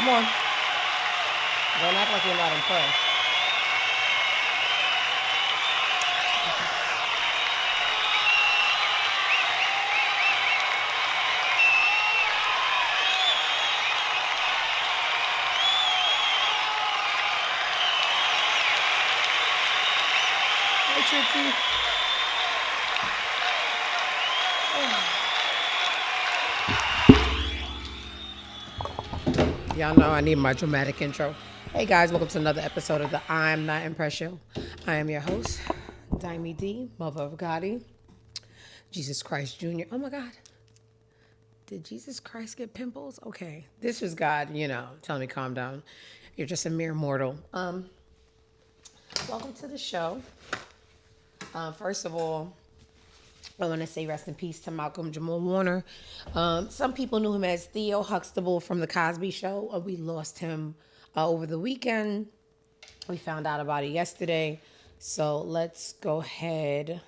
Come on. Don't act like you're not impressed. Hey, Trixie. Y'all know I need my dramatic intro. Hey guys, welcome to another episode of the I'm Not Impressed Show. I am your host, Dimey D, mother of Gotti, Jesus Christ Jr. Oh my God. Did Jesus Christ get pimples? Okay. This was God, telling me calm down. You're just a mere mortal. Welcome to the show. First of all, I want to say rest in peace to Malcolm Jamal Warner. Some people knew him as Theo Huxtable from The Cosby Show. We lost him over the weekend. We found out about it yesterday. So let's go ahead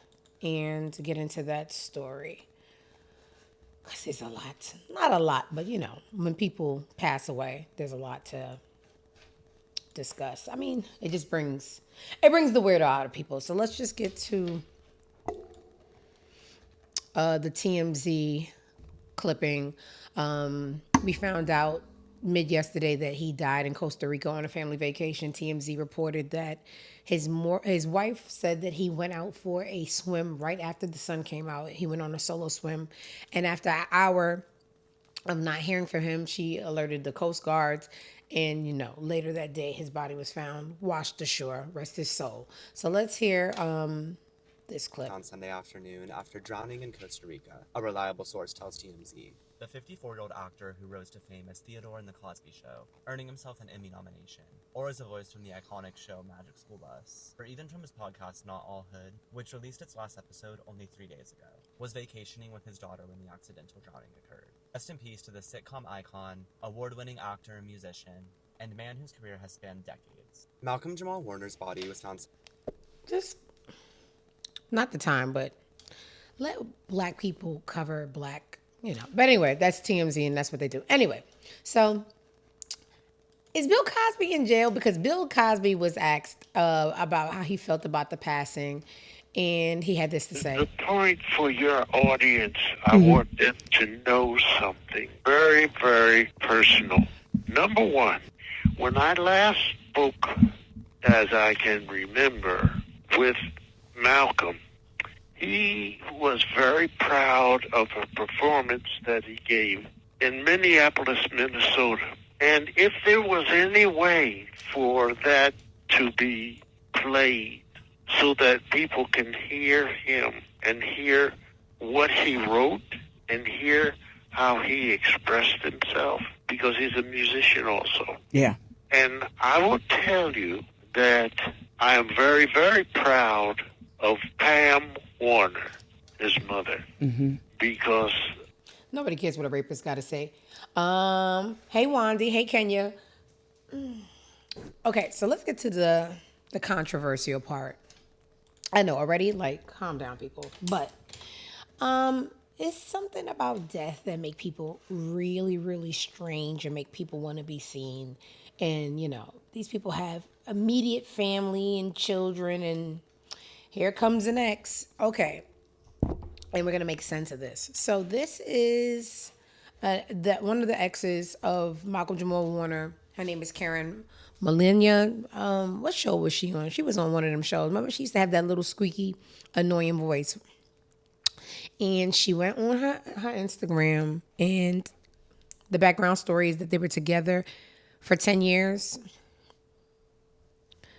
and get into that story. Because there's a lot. Not a lot, but when people pass away, there's a lot to discuss. I mean, it brings the weirdo out of people. So let's just get to the TMZ clipping. We found out mid yesterday that he died in Costa Rica on a family vacation. TMZ reported that his wife said that he went out for a swim right after the sun came out. He went on a solo swim, and after an hour of not hearing from him, she alerted the Coast Guards. And later that day, his body was found washed ashore. Rest his soul. So let's hear this clip. On Sunday afternoon after drowning in Costa Rica, a reliable source tells TMZ. The 54-year-old actor who rose to fame as Theodore in The Cosby Show, earning himself an Emmy nomination, or as a voice from the iconic show Magic School Bus, or even from his podcast Not All Hood, which released its last episode only 3 days ago, was vacationing with his daughter when the accidental drowning occurred. Rest in peace to the sitcom icon, award-winning actor and musician, and man whose career has spanned decades. Malcolm Jamal Warner's body was found... Just not the time, but let black people cover black, But anyway, that's TMZ and that's what they do. Anyway, so is Bill Cosby in jail? Because Bill Cosby was asked about how he felt about the passing, and he had this to say. The point for your audience, I want them to know something very, very personal. Number one, when I last spoke, as I can remember, with Malcolm, he was very proud of a performance that he gave in Minneapolis, Minnesota. And if there was any way for that to be played so that people can hear him and hear what he wrote and hear how he expressed himself, because he's a musician also. Yeah. And I will tell you that I am very, very proud of Pam Warner, his mother, because... Nobody cares what a rapist got to say. Hey, Wandy. Hey, Kenya. Okay, so let's get to the controversial part. I know already, calm down, people. But it's something about death that make people really, really strange and make people want to be seen. And, these people have immediate family and children, and here comes an ex. Okay. And we're going to make sense of this. So this is one of the exes of Malcolm Jamal Warner. Her name is Karen Millennia. What show was she on? She was on one of them shows. Remember, she used to have that little squeaky, annoying voice. And she went on her Instagram, and the background story is that they were together for 10 years.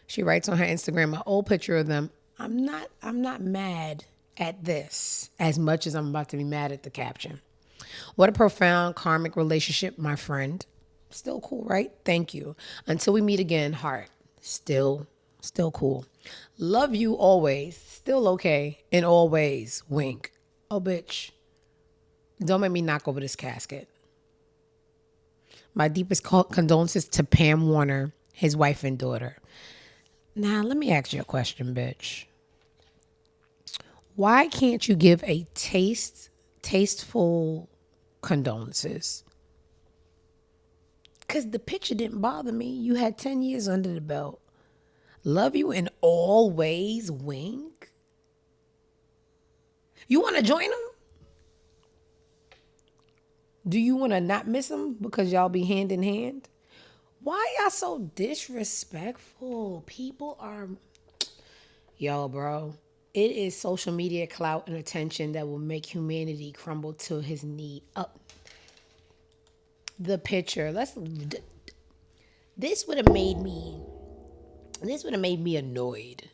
She writes on her Instagram an old picture of them. I'm not mad at this as much as I'm about to be mad at the caption. What a profound karmic relationship, my friend. Still cool, right? Thank you. Until we meet again, heart. Still cool. Love you always. Still okay in all ways. Wink. Oh, bitch. Don't make me knock over this casket. My deepest condolences to Pam Warner, his wife and daughter. Now, let me ask you a question, bitch. Why can't you give a tasteful condolences? Because the picture didn't bother me. You had 10 years under the belt. Love you in all ways, wink. You want to join him? Do you want to not miss him because y'all be hand in hand? Why y'all so disrespectful? People are... Yo, bro. It is social media clout and attention that will make humanity crumble to his knee up. The picture. This would have made me annoyed.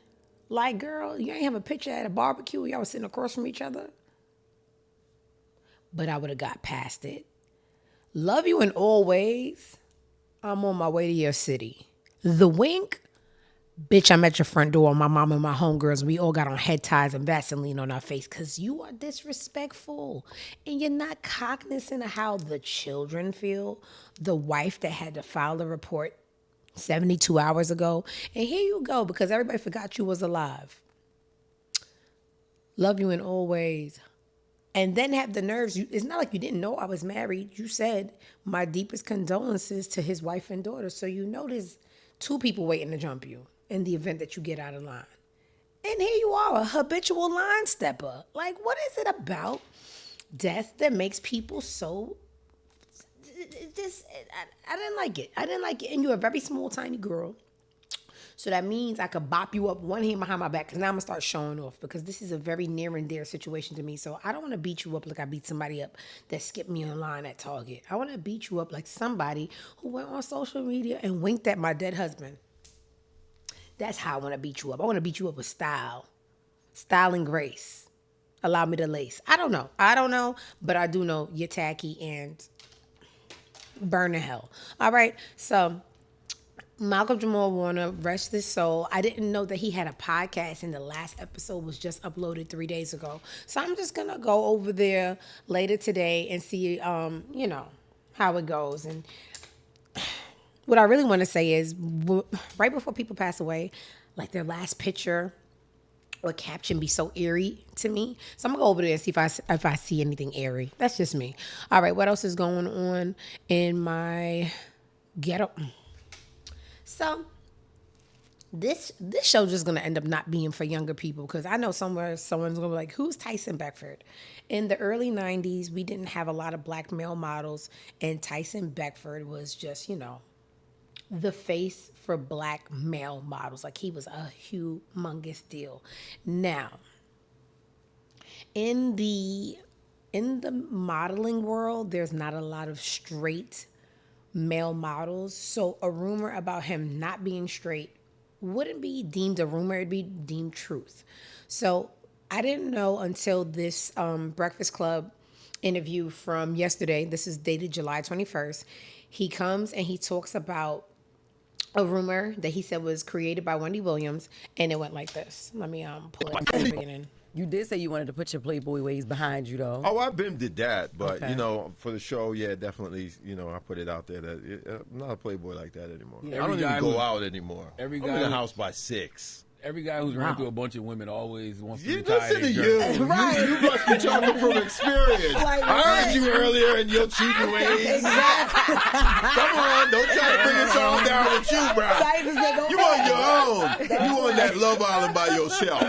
Like, girl, you ain't have a picture at a barbecue. Y'all was sitting across from each other. But I would have got past it. Love you in all ways. I'm on my way to your city. The wink. Bitch, I'm at your front door. My mom and my homegirls, we all got on head ties and Vaseline on our face because you are disrespectful. And you're not cognizant of how the children feel. The wife that had to file the report 72 hours ago. And here you go, because everybody forgot you was alive. Love you in all ways. And then have the nerves. It's not like you didn't know I was married. You said my deepest condolences to his wife and daughter. So you know there's 2 people waiting to jump you in the event that you get out of line. And here you are, a habitual line stepper. Like, what is it about death that makes people so... I didn't like it. I didn't like it. And you're a very small, tiny girl. So that means I could bop you up one hand behind my back, because now I'm going to start showing off, because this is a very near and dear situation to me. So I don't want to beat you up like I beat somebody up that skipped me in line at Target. I want to beat you up like somebody who went on social media and winked at my dead husband. That's how I want to beat you up. I want to beat you up with style and grace. Allow me to lace. I don't know, but I do know you're tacky and burn to hell. All right, so Malcolm Jamal Warner, rest his soul. I didn't know that he had a podcast, and the last episode was just uploaded 3 days ago. So I'm just going to go over there later today and see, how it goes. And what I really want to say is, right before people pass away, like their last picture or caption be so eerie to me. So I'm going to go over there and see if I see anything eerie. That's just me. All right, what else is going on in my ghetto? So this show just going to end up not being for younger people, because I know somewhere someone's going to be like, who's Tyson Beckford? In the early 90s, we didn't have a lot of black male models, and Tyson Beckford was just, the face for black male models. Like, he was a humongous deal. Now, in the modeling world, there's not a lot of straight male models. So a rumor about him not being straight wouldn't be deemed a rumor, it'd be deemed truth. So I didn't know until this Breakfast Club interview from yesterday. This is dated July 21st. He comes and he talks about a rumor that he said was created by Wendy Williams, and it went like this. Let me pull it from the beginning. You did say you wanted to put your Playboy ways behind you, though. Oh, I've been did that, but Okay. for the show, yeah, definitely, I put it out there that I'm not a Playboy like that anymore. Yeah, I don't every even guy go who- out anymore. every I'm guy in the who- house by 6. Every guy who's ran through a bunch of women always wants to You retire listen to their you. jersey. Right. You must be talking from experience. Like, I heard right. you earlier in your cheating ways. Come on, don't try to bring us all down with you, bro. Tyson said, "Don't You on your own. You on that Love Island by yourself.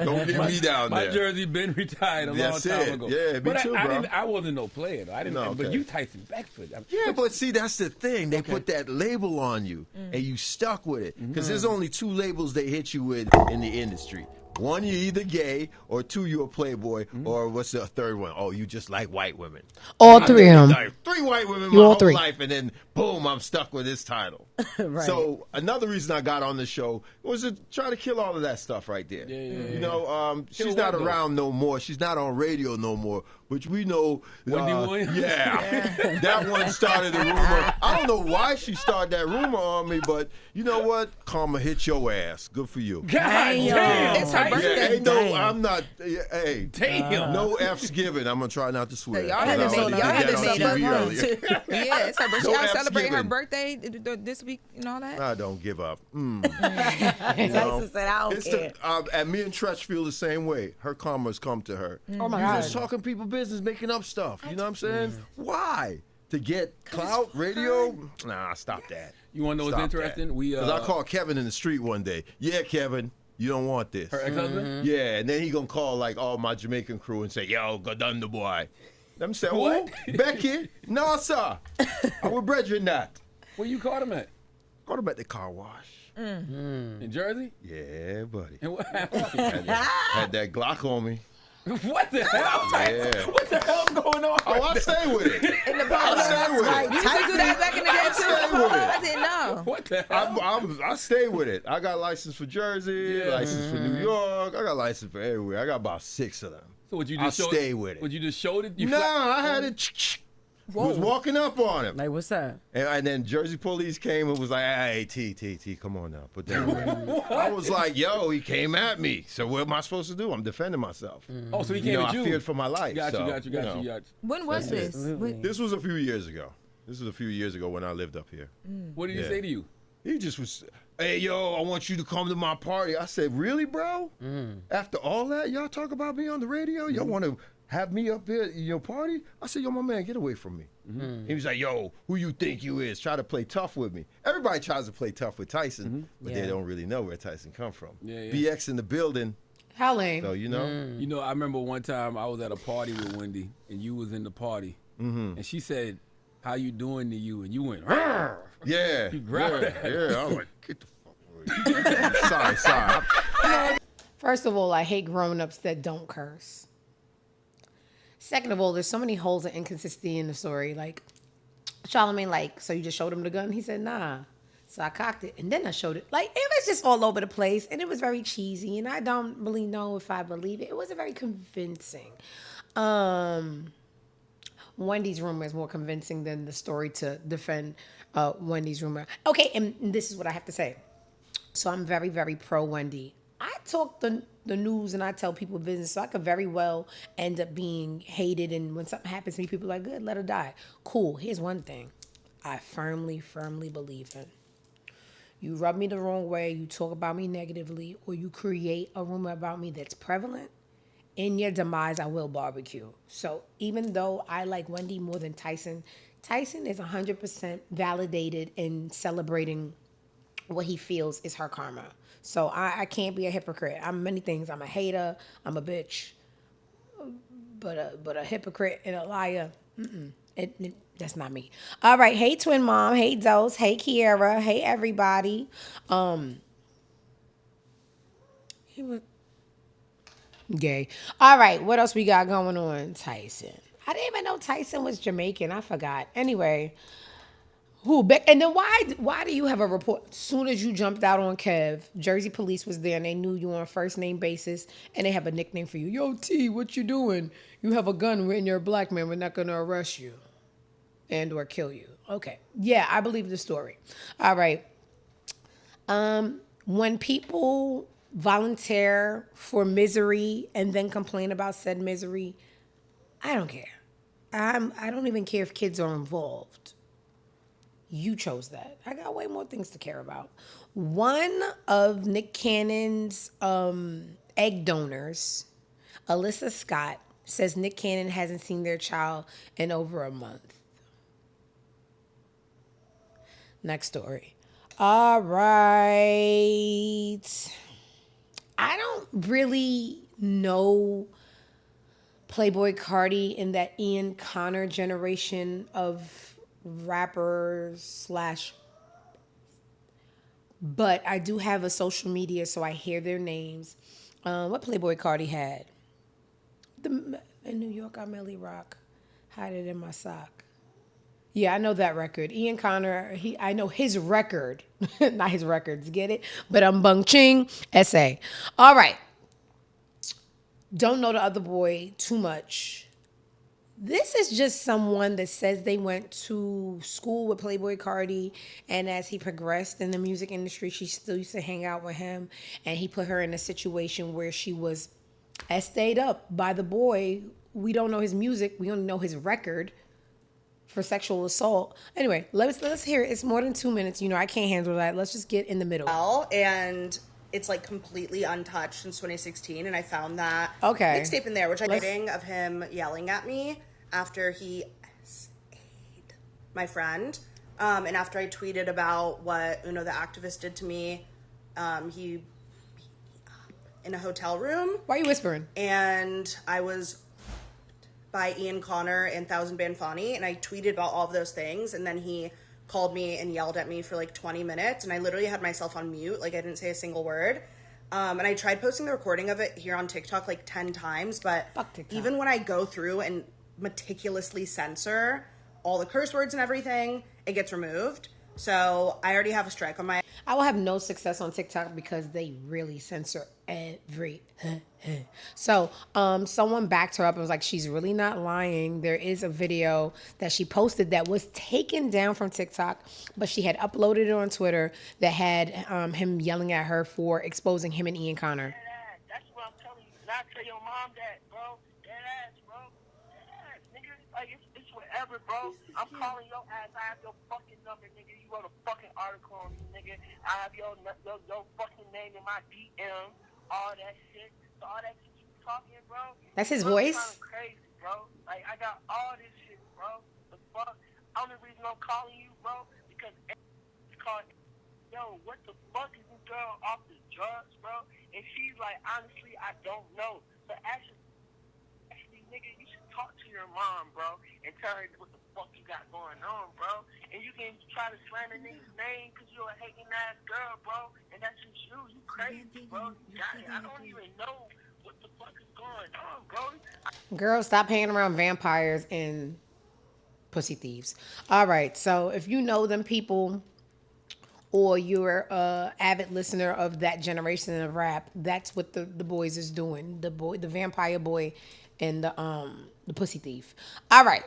Don't get me down My there. jersey been retired a long That's time it. ago. Yeah, me but too, I, bro. I wasn't no player, though. I didn't. No, But okay. you Tyson Beckford. Yeah, but see, that's the thing. They put that label on you, and you stuck with it. Because there's only 2 labels they hit you with in the industry. 1, you're either gay, or 2, you're a playboy, or what's the third one? Oh, you just like white women. All 3 of them. Like 3 white women You my all whole 3. life, and then boom, I'm stuck with this title. Right. So another reason I got on the show was to try to kill all of that stuff right there. She's not what, though? around no more. She's not on radio no more. Which we know. Wendy Williams? Yeah. That one started the rumor. I don't know why she started that rumor on me, but you know what? Karma hit your ass. Good for you. God damn. It's her birthday. Yeah, ain't no, Damn. I'm not. Hey, Damn. no F's given. I'm gonna try not to swear. Y'all haven't I made, already y'all did haven't that made on TV up. earlier. Yeah, it's her birthday. No Y'all F's celebrating her given. birthday this week and all that. I don't give up. You Tyson know? said, "I don't It's care." and me and Tretch feel the same way. Her karma's come to her. Oh my You're God. just talking people business, making up stuff. You know what I'm saying? Why? to get clout radio. Nah, stop that. You want to know what's interesting? Because I called Kevin in the street one day. Yeah, Kevin, you don't want this. Her ex-husband? Yeah, and then he gonna call like all my Jamaican crew and say, "Yo, go done the boy." Them say, What? "Oh, Becky, no sir, I will brethren that." Where you caught him at? Caught him at the car wash. In Jersey? Yeah, buddy. And what happened? Had that Glock on me. What the hell? Yeah. What the hell's going on? Oh, I stay with it. In the I stay with it. You used to do that back in the day I stay with too. it. I didn't know. What the hell? I stay with it. I got license for Jersey, license for New York. I got license for everywhere. I got about 6 of them. So would you I just show stay with it. Would you just showed it? You No, I had it. Was walking up on him. Like, what's up? And then Jersey police came and was like, "Hey, T, come on now, put that away." I was like, "Yo, he came at me. So what am I supposed to do? I'm defending myself." Oh, so he came at you. I feared for my life. Got so, you. When was this? This was a few years ago. This was a few years ago when I lived up here. What did he say to you? He just was, "Hey, yo, I want you to come to my party." I said, "Really, bro? After all that, y'all talk about me on the radio? Y'all want to have me up here in your party?" I said, "Yo, my man, get away from me." He was like, "Yo, who you think you is?" Try to play tough with me. Everybody tries to play tough with Tyson, but they don't really know where Tyson come from. BX in the building. How lame. So, you know. You know, I remember one time I was at a party with Wendy, and you was in the party, and she said, "How you doing to you?" And you went, "Rrr." Yeah. You grabbed at her. Yeah. I was like, "Get the fuck away." Sorry. First of all, I hate grown-ups that don't curse. Second of all, there's so many holes and inconsistency in the story. Like, Charlamagne, like, "So you just showed him the gun?" He said, "Nah." So I cocked it, and then I showed it. Like, it was just all over the place, and it was very cheesy, and I don't really know if I believe it. It wasn't very convincing. Wendy's rumor is more convincing than the story to defend Wendy's rumor. Okay, and this is what I have to say. So I'm very, very pro Wendy. I talk the news and I tell people business, so I could very well end up being hated. And when something happens to me, people are like, "Good, let her die." Cool. Here's one thing I firmly, firmly believe in. You rub me the wrong way, you talk about me negatively, or you create a rumor about me that's prevalent, in your demise, I will barbecue. So even though I like Wendy more than Tyson, Tyson is 100% validated in celebrating what he feels is her karma. So I can't be a hypocrite. I'm many things. I'm a hater. I'm a bitch. But a hypocrite and a liar, that's not me. All right. Hey, Twin Mom. Hey, Dose. Hey, Kiera. Hey, everybody. Gay. All right. What else we got going on? Tyson. I didn't even know Tyson was Jamaican. I forgot. Anyway. And then why do you have a report? As soon as you jumped out on Kev, Jersey police was there and they knew you on first name basis and they have a nickname for you. "Yo, T, what you doing? You have a gun and you're a black man. We're not going to arrest you and or kill you." Okay. Yeah, I believe the story. All right. When people volunteer for misery and then complain about said misery, I don't care. I don't even care if kids are involved. You chose that. I got way more things to care about. One of Nick Cannon's egg donors, Alyssa Scott, says Nick Cannon hasn't seen their child in over a month. Next story. All right. I don't really know Playboi Carti in that Ian Connor generation of rappers but I do have a social media, so I hear their names. What Playboi Carti had? In New York, I Melly Rock. Hide it in my sock. Yeah, I know that record. Ian Connor, I know his record. Not his records, get it? But Bung Ching, essay. All right. Don't know the other boy too much. This is just someone that says they went to school with Playboi Carti, and as he progressed in the music industry, she still used to hang out with him, and he put her in a situation where she was estayed up by the boy. We don't know his music. We only know his record for sexual assault. Anyway, let's hear it. It's more than 2 minutes. You know, I can't handle that. Let's just get in the middle. And it's like completely untouched since 2016, and I found that okay mixtape in there, which I'm getting of him yelling at me after he essayed my friend. And after I tweeted about what the activist did to me, he in a hotel room. Why are you whispering? And I was by Ian Connor and Thousand Band Fani, and I tweeted about all of those things, and then he called me and yelled at me for like 20 minutes, and I literally had myself on mute, like I didn't say a single word. And I tried posting the recording of it here on TikTok like 10 times, but even when I go through and meticulously censor all the curse words and everything, it gets removed. So I already have a strike on my... I will have no success on TikTok because they really censor every... So, someone backed her up and was like, she's really not lying. There is a video that she posted that was taken down from TikTok, but she had uploaded it on Twitter that had him yelling at her for exposing him and Ian Connor. That's what I'm telling you. Not tell your mom that, bro. Dead ass, bro. Dead ass, nigga. Like, it's whatever, bro. I'm calling your ass. I have your fucking number, nigga. You wrote a fucking article on me, nigga. I have your fucking name in my DM. All that shit. So all that shit you talking, bro. That's his voice? Kind of crazy, bro. Like, I got all this shit, bro. The fuck? Only reason I'm calling you, bro, because it's called... Yo, what the fuck is this girl off the drugs, bro? And she's like, honestly, I don't know. But actually, nigga, you should talk to your mom, bro, and tell her what the fuck you got going on, bro. And you can try to slander nigga's name because you're a hating ass girl, bro. And that's just you. You crazy, bro. You got it. I don't even know what the fuck is going on, bro. Girl, stop hanging around vampires and pussy thieves. All right, so if you know them people, or you're a avid listener of that generation of rap, that's what the boys is doing. The vampire boy, and the pussy thief. All right.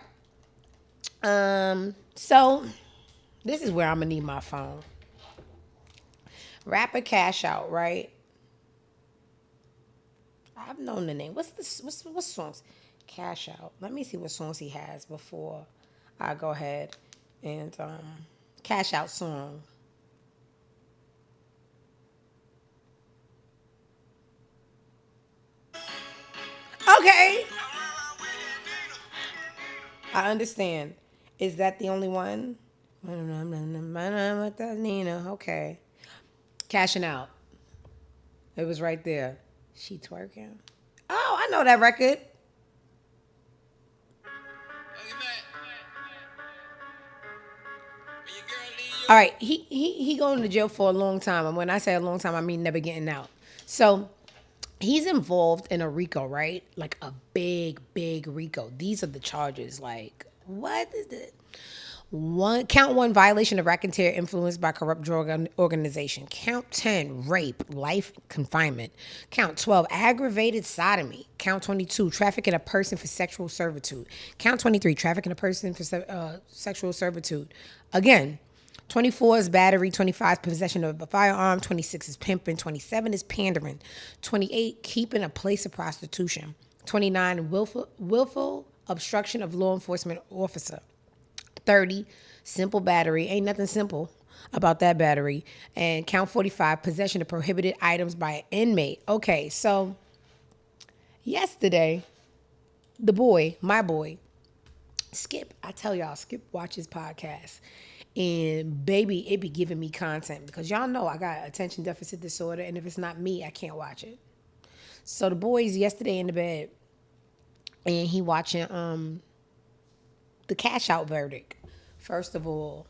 So this is where I'm gonna need my phone. Rapper Cash Out, right? I've known the name. What songs? Cash Out. Let me see what songs he has before I go ahead and Cash Out song. Okay. I understand. Is that the only one? Okay. Cashing Out. It was right there. She twerking. Oh, I know that record. All right, he going to jail for a long time, and when I say a long time, I mean never getting out. So he's involved in a RICO, right? Like a big RICO. These are the charges. Like, what is it? Count 1, violation of racketeer influenced by corrupt drug organization. Count 10, rape, life confinement. Count 12, aggravated sodomy. Count 22, trafficking a person for sexual servitude. Count 23, trafficking a person for sexual servitude. Again, 24 is battery, 25 is possession of a firearm, 26 is pimping, 27 is pandering, 28 keeping a place of prostitution, 29 willful obstruction of law enforcement officer, 30 simple battery, ain't nothing simple about that battery, and count 45 possession of prohibited items by an inmate. Okay, so yesterday, my boy, Skip, I tell y'all, Skip watches podcasts. And baby, it be giving me content because y'all know I got attention deficit disorder, and if it's not me, I can't watch it. So the boys yesterday in the bed, and he watching the Cash Out verdict. First of all,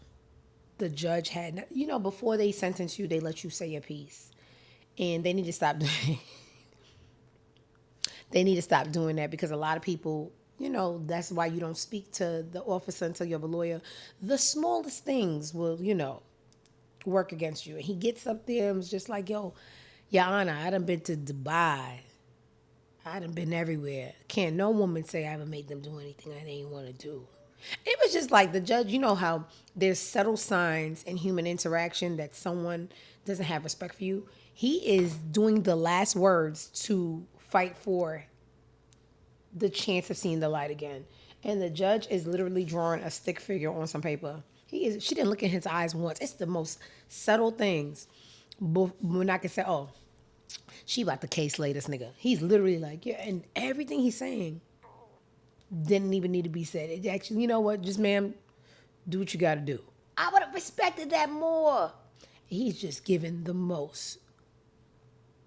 the judge had, before they sentence you, they let you say your piece, and they need to stop doing. They need to stop doing that because a lot of people. That's why you don't speak to the officer until you have a lawyer. The smallest things will, work against you. And he gets up there and was just like, yo, Your Honor, I done been to Dubai. I done been everywhere. Can't no woman say I ever made them do anything I didn't want to do. It was just like the judge, you know how there's subtle signs in human interaction that someone doesn't have respect for you. He is doing the last words to fight for the chance of seeing the light again. And the judge is literally drawing a stick figure on some paper. She didn't look in his eyes once. It's the most subtle things. When I can say, oh, she about to case lay this nigga. He's literally like, yeah, and everything he's saying didn't even need to be said. It actually, you know what, just ma'am, Do what you got to do. I would have respected that more. He's just giving the most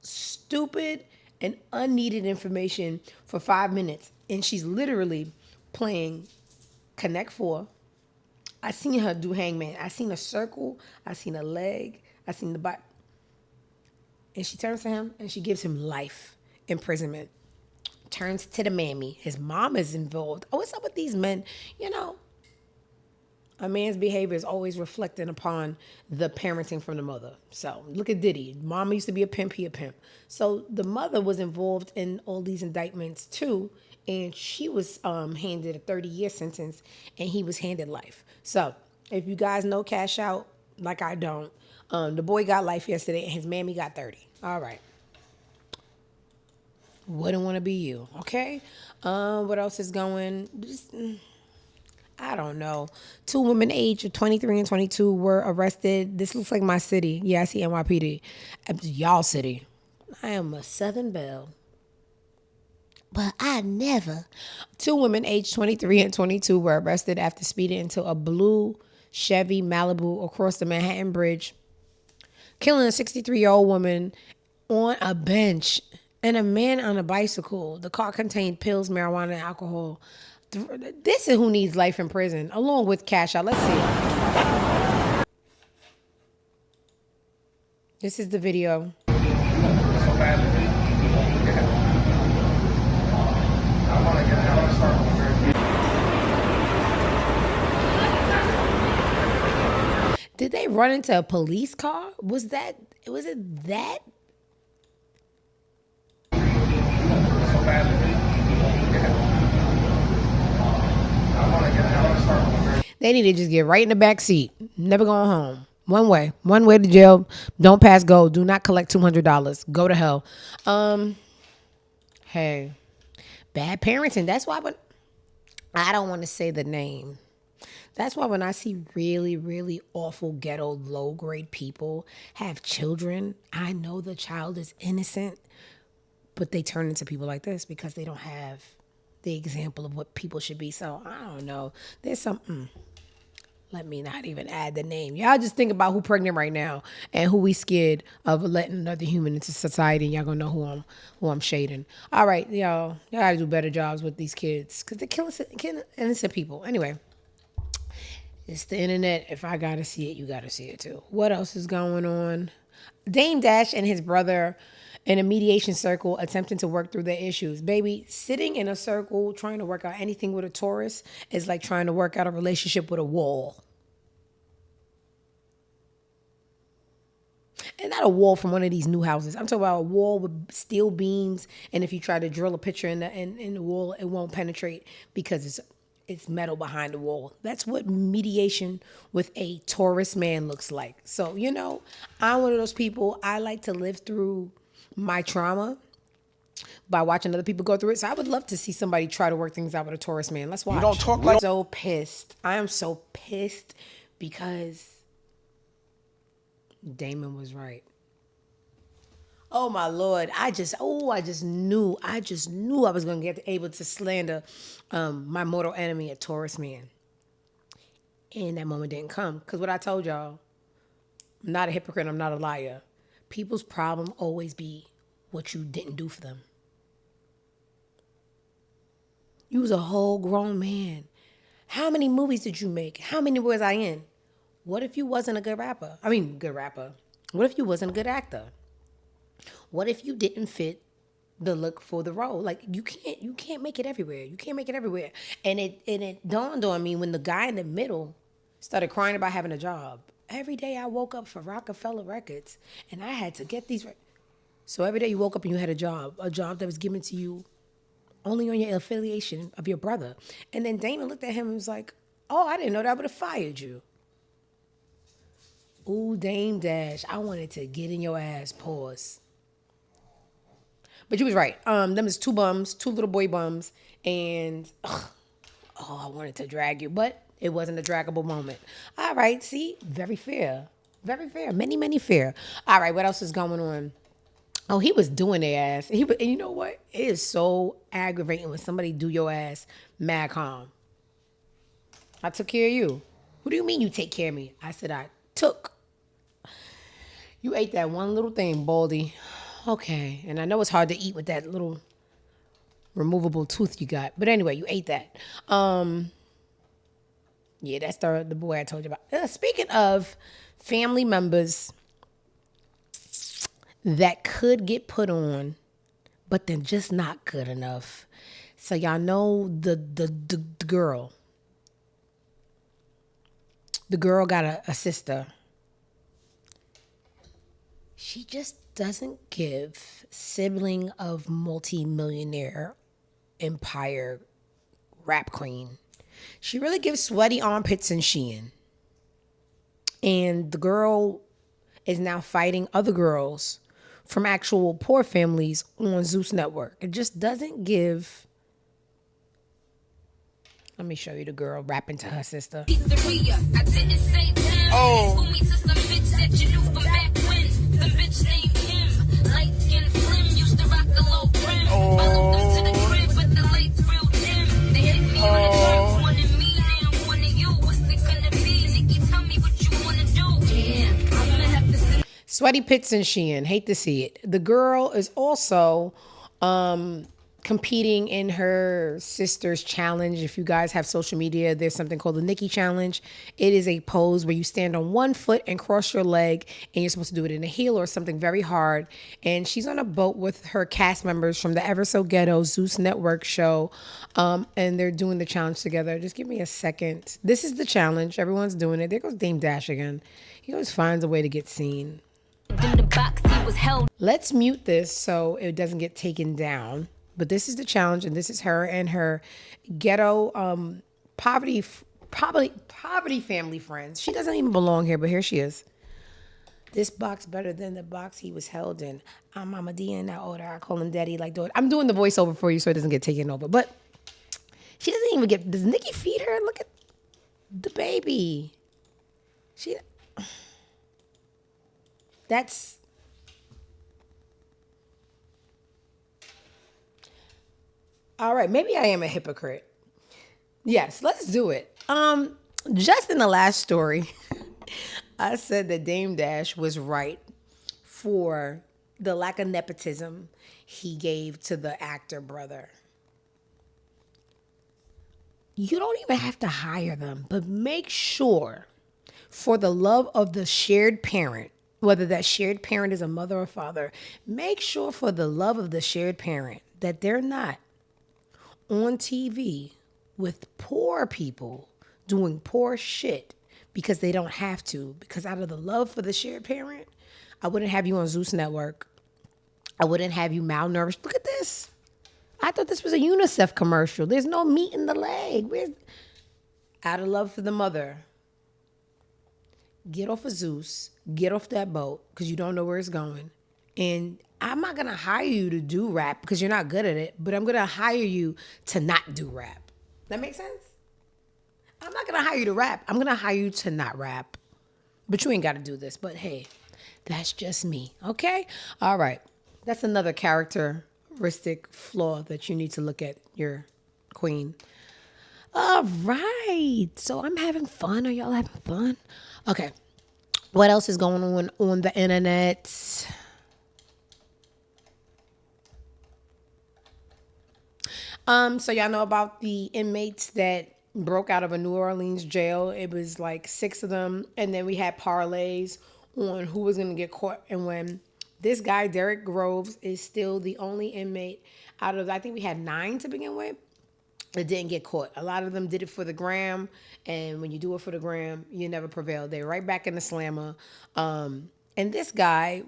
stupid and unneeded information for 5 minutes. And she's literally playing Connect Four. I seen her do hangman. I seen a circle. I seen a leg. I seen the butt. And she turns to him and she gives him life imprisonment. Turns to the mammy. His mom is involved. Oh, what's up with these men? You know, a man's behavior is always reflecting upon the parenting from the mother. So look at Diddy. Mama used to be a pimp, he a pimp. So the mother was involved in all these indictments too. And she was handed a 30-year sentence and he was handed life. So if you guys know Cash Out, like I don't, the boy got life yesterday and his mammy got 30. All right. Wouldn't want to be you, okay? What else is going? I don't know. 2 women aged 23 and 22 were arrested. This looks like my city. Yeah, I see NYPD. Y'all city. I am a Southern belle. But I never. 2 women aged 23 and 22 were arrested after speeding into a blue Chevy Malibu across the Manhattan Bridge, killing a 63-year-old woman on a bench and a man on a bicycle. The car contained pills, marijuana, and alcohol. This is who needs life in prison, along with Cash Out. Let's see. This is the video. Did they run into a police car? Was it that? They need to just get right in the back seat. Never going home. One way to jail. Don't pass go. Do not collect $200. Go to hell. Hey, bad parenting. That's why I don't want to say the name. That's why when I see really, really awful ghetto low grade people have children, I know the child is innocent, but they turn into people like this because they don't have the example of what people should be. So I don't know. There's something. Let me not even add the name. Y'all just think about who pregnant right now and who we scared of letting another human into society. And y'all gonna know who I'm shading. All right, y'all gotta do better jobs with these kids because they're killing innocent people. Anyway, it's the internet. If I gotta see it, you gotta see it too. What else is going on? Dame Dash and his brother in a mediation circle attempting to work through their issues. Baby, sitting in a circle trying to work out anything with a Taurus is like trying to work out a relationship with a wall. And not a wall from one of these new houses. I'm talking about a wall with steel beams, and if you try to drill a picture in the wall, it won't penetrate because it's metal behind the wall. That's what mediation with a Taurus man looks like. So, I'm one of those people. I like to live through my trauma by watching other people go through it. So I would love to see somebody try to work things out with a Taurus man. Let's watch. You don't talk like... I'm so pissed. I am so pissed because Damon was right. Oh my Lord. I just knew I was going to get able to slander my mortal enemy, a Taurus man. And that moment didn't come. Because what I told y'all, I'm not a hypocrite. I'm not a liar. People's problem always be what you didn't do for them. You was a whole grown man. How many movies did you make? How many was I in? What if you wasn't a good rapper? Good rapper. What if you wasn't a good actor? What if you didn't fit the look for the role? Like you can't make it everywhere. You can't make it everywhere. And it dawned on me when the guy in the middle started crying about having a job. Every day I woke up for Rockefeller Records and I had to get these. So every day you woke up and you had a job that was given to you only on your affiliation of your brother. And then Damon looked at him and was like, oh, I didn't know that. I would have fired you. Ooh, Dame Dash, I wanted to get in your ass, pause. But you was right. Them is 2 bums, 2 little boy bums, and I wanted to drag you, but it wasn't a draggable moment. All right, see, very fair. Very fair. Many, many fair. All right, what else is going on? Oh, he was doing their ass. And you know what? It is so aggravating when somebody do your ass mad calm. I took care of you. What do you mean you take care of me? I said, I took. You ate that one little thing, Baldy. Okay. And I know it's hard to eat with that little removable tooth you got. But anyway, you ate that. Yeah, that's the boy I told you about. Speaking of family members that could get put on, but they're just not good enough. So y'all know the girl. The girl got a sister. She just doesn't give sibling of multi-millionaire empire rap queen. She really gives sweaty armpits and Shein. And the girl is now fighting other girls from actual poor families on Zeus Network. It just doesn't give. Let me show you the girl rapping to her sister. Oh. Sweaty pits and Shein. Hate to see it. The girl is also competing in her sister's challenge. If you guys have social media, there's something called the Nikki challenge. It is a pose where you stand on one foot and cross your leg, and you're supposed to do it in a heel or something very hard. And she's on a boat with her cast members from the Ever So Ghetto Zeus Network show, and they're doing the challenge together. Just give me a second. This is the challenge. Everyone's doing it. There goes Dame Dash again. He always finds a way to get seen. Let's mute this so it doesn't get taken down. But this is the challenge, and this is her and her ghetto poverty family friends. She doesn't even belong here, but here she is. This box better than the box he was held in. I'm Mama D in that order. I call him Daddy like daughter. I'm doing the voiceover for you so it doesn't get taken over. But she doesn't even get. Does Nikki feed her? Look at the baby. That's. All right, maybe I am a hypocrite. Yes, let's do it. Just in the last story, I said that Dame Dash was right for the lack of nepotism he gave to the actor brother. You don't even have to hire them, but make sure, for the love of the shared parent, whether that shared parent is a mother or father, make sure for the love of the shared parent that they're not on TV with poor people doing poor shit because they don't have to. Because out of the love for the shared parent, I wouldn't have you on Zeus Network. I wouldn't have you malnourished. Look at this. I thought this was a UNICEF commercial. There's no meat in the leg. Out of love for the mother, get off of Zeus, get off that boat because you don't know where it's going. And I'm not going to hire you to do rap because you're not good at it, but I'm going to hire you to not do rap. That makes sense? I'm not going to hire you to rap. I'm going to hire you to not rap. But you ain't got to do this. But hey, that's just me. Okay? All right. That's another characteristic flaw that you need to look at your queen. All right. So I'm having fun. Are y'all having fun? Okay. What else is going on the internet? So y'all know about the inmates that broke out of a New Orleans jail. It was like 6 of them. And then we had parlays on who was going to get caught. And when this guy, Derek Groves, is still the only inmate out of, I think we had 9 to begin with, that didn't get caught. A lot of them did it for the gram. And when you do it for the gram, you never prevail. They're right back in the slammer. And this guy,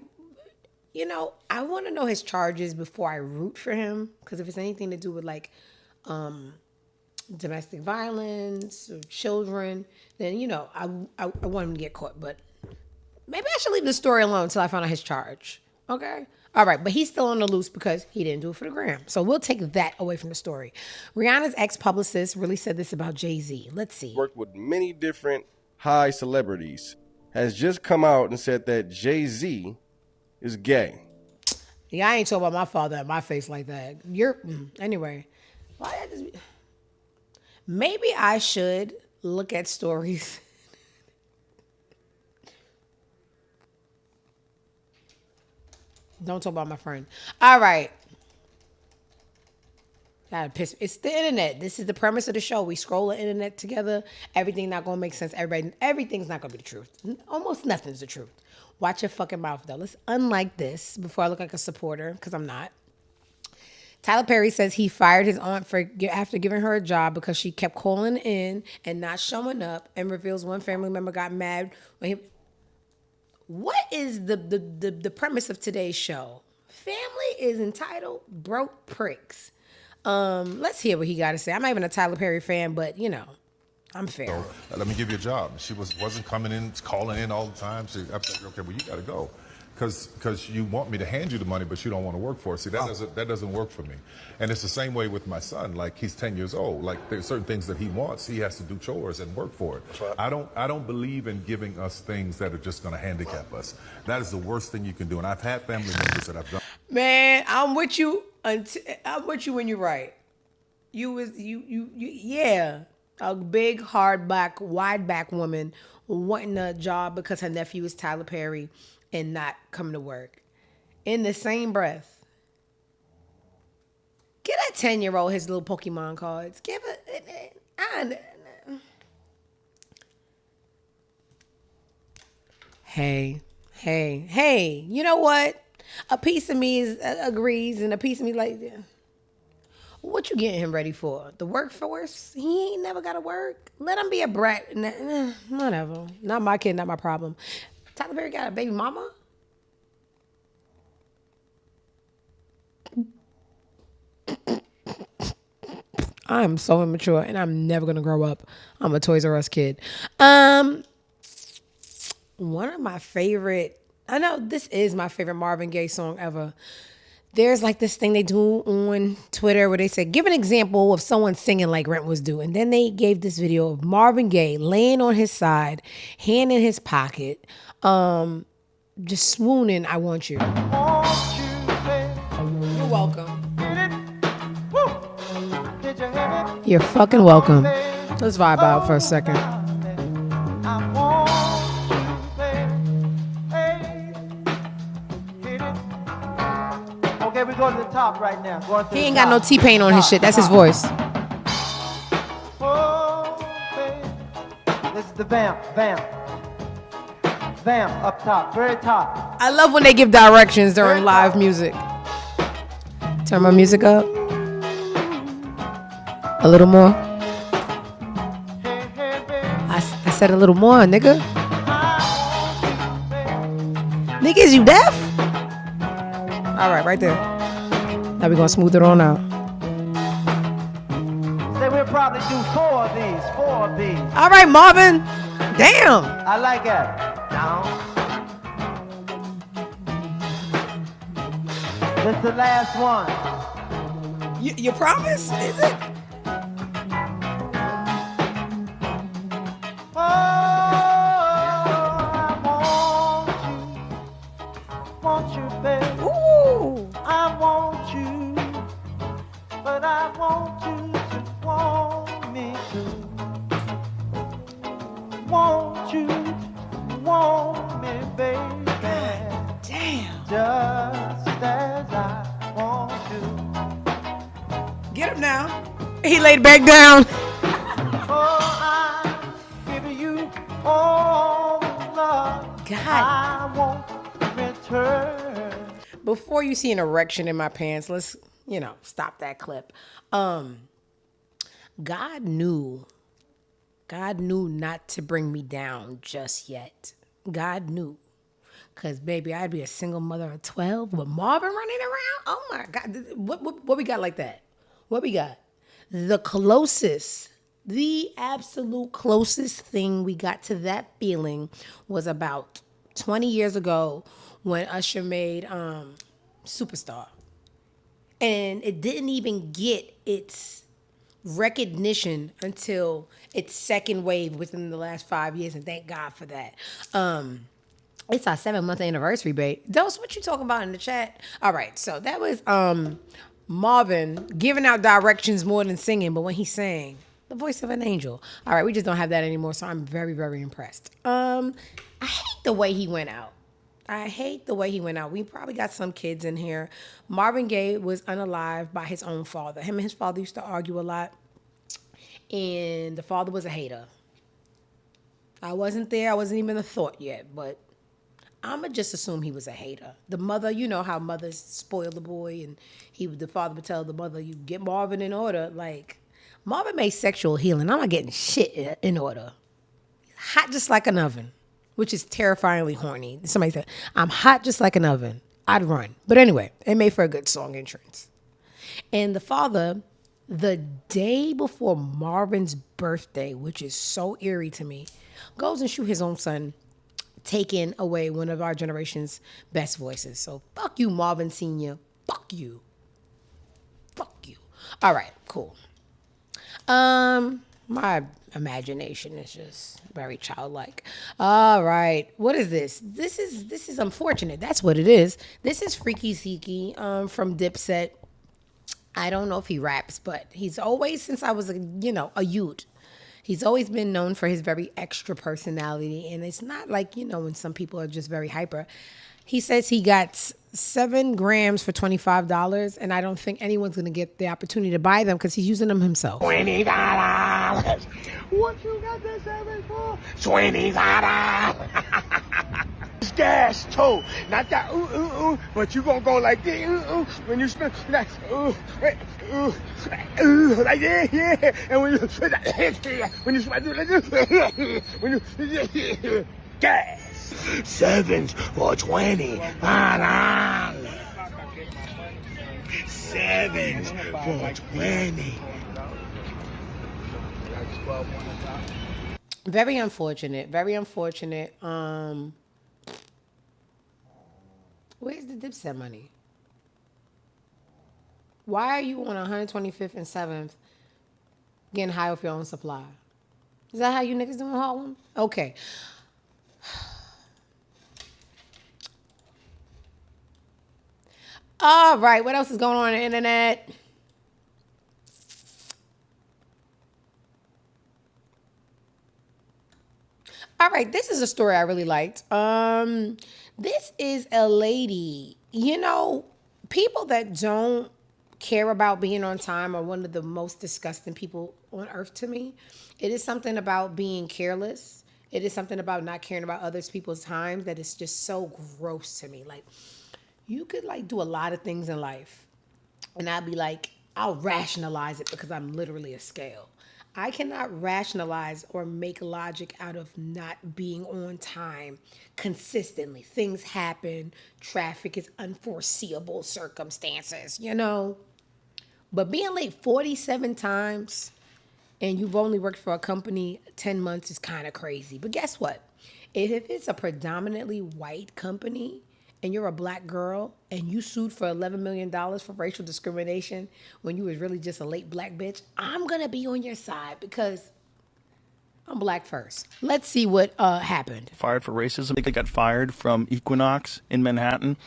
you know, I want to know his charges before I root for him. Because if it's anything to do with like domestic violence or children, then, you know, I want him to get caught. But maybe I should leave the story alone until I find out his charge. Okay? All right. But he's still on the loose because he didn't do it for the gram. So we'll take that away from the story. Rihanna's ex-publicist really said this about Jay-Z. Let's see. Worked with many different high celebrities. Has just come out and said that Jay-Z is gay. Yeah, I ain't talking about my father in my face like that. Anyway. Maybe I should look at stories Don't talk about my friend. All right. Gotta piss. It's the internet. This is the premise of the show. We scroll the internet together. Everything not gonna make sense. Everything's not gonna be the truth. Almost nothing's the truth. Watch your fucking mouth, though. Let's unlike this before I look like a supporter, because I'm not. Tyler Perry says he fired his aunt after giving her a job because she kept calling in and not showing up, and reveals one family member got mad when he. What is the premise of today's show? Family is entitled broke pricks. Let's hear what he got to say. I'm not even a Tyler Perry fan, but you know, I'm fair. So, let me give you a job. She wasn't coming in, calling in all the time. So I'm like, okay, well, you got to go. Because you want me to hand you the money, but you don't want to work for it. See, that doesn't work for me. And it's the same way with my son. Like, he's 10 years old. Like, there's certain things that he wants. He has to do chores and work for it. Right. I don't believe in giving us things that are just going to handicap us. That is the worst thing you can do. And I've had family members that I've done. Man, I'm with you. I'm with you when you're right. Yeah. A big, hard back, wide back woman wanting a job because her nephew is Tyler Perry and not coming to work. In the same breath, get that 10-year-old his little Pokemon cards. Give it. Hey. You know what? A piece of me agrees, and a piece of me like, yeah. What you getting him ready for? The workforce? He ain't never got to work. Let him be a brat. Whatever. Not my kid, not my problem. Tyler Perry got a baby mama? I'm so immature, and I'm never going to grow up. I'm a Toys R Us kid. One of my favorite, I know this is my favorite Marvin Gaye song ever. There's like this thing they do on Twitter where they say, give an example of someone singing like Rent was due. And then they gave this video of Marvin Gaye laying on his side, hand in his pocket, just swooning, I want you. You're welcome. You're fucking welcome. Let's vibe out for a second. Okay, we go to the top right now. He ain't got no T-Pain on his shit. That's his voice. This is the vamp up top, very top. I love when they give directions during live music. Turn my music up. A little more. I said a little more, nigga. Nigga, is you deaf? All right there. Now we're gonna smooth it on out. Say we'll probably do four of these. All right, Marvin. Damn. I like that. Down. This is the last one. You promise? Is it? Want you, baby. Ooh. I want you, but I want you to want me too. Want you to want me, baby. Damn. Just as I want to. Get him now. He laid back down. Oh, I'm giving you all the love I want to return. Before you see an erection in my pants, let's, stop that clip. God knew not to bring me down just yet. God knew. Because, baby, I'd be a single mother of 12 with Marvin running around. Oh, my God. What we got like that? What we got? The absolute closest thing we got to that feeling was about 20 years ago when Usher made Superstar. And it didn't even get its recognition until its second wave within the last 5 years, and thank God for that. It's our 7-month anniversary, babe. Dose, what you talking about in the chat? All right, so that was Marvin giving out directions more than singing, but when he sang, the voice of an angel. All right, we just don't have that anymore, so I'm very, very impressed. I hate the way he went out. I hate the way he went out. We probably got some kids in here. Marvin Gaye was unalived by his own father. Him and his father used to argue a lot, and the father was a hater. I wasn't there. I wasn't even a thought yet, but I'ma just assume he was a hater. The mother, you know how mothers spoil the boy, and the father would tell the mother, "You get Marvin in order." Like Marvin made sexual healing. I'm not getting shit in order. Hot just like an oven, which is terrifyingly horny. Somebody said, "I'm hot just like an oven." I'd run. But anyway, it made for a good song entrance. And the father, the day before Marvin's birthday, which is so eerie to me, goes and shoot his own son, taking away one of our generation's best voices. So fuck you, Marvin Sr. Fuck you. Fuck you. All right, cool. My imagination is just very childlike. All right, what is this? This is unfortunate. That's what it is. This is Freaky Zeke from Dipset. I don't know if he raps, but he's always, since I was a youth, he's always been known for his very extra personality. And it's not like, when some people are just very hyper. He says he got 7 grams for $25, and I don't think anyone's going to get the opportunity to buy them because he's using them himself. $20. What you got the 7 for? $20. It's gas toe, not that but you gonna go like this when you spin like like yeah, and when you spin like this, when you gas 7s for $20. 7s for $20. Very unfortunate. Very unfortunate. Where's the Dipset money? Why are you on 125th and 7th getting high off your own supply? Is that how you niggas do in Harlem? Okay. All right, what else is going on the internet? All right, this is a story I really liked. This is a lady. People that don't care about being on time are one of the most disgusting people on earth to me. It is something about being careless. It is something about not caring about other people's time that is just so gross to me. Like, you could do a lot of things in life, and I'll rationalize it because I'm literally a scale. I cannot rationalize or make logic out of not being on time consistently. Things happen. Traffic is unforeseeable circumstances, But being late 47 times and you've only worked for a company 10 months is kind of crazy. But guess what? If it's a predominantly white company and you're a black girl and you sued for $11 million for racial discrimination when you was really just a late black bitch, I'm going to be on your side because I'm black first. Let's see what happened. Fired for racism. They got fired from Equinox in Manhattan.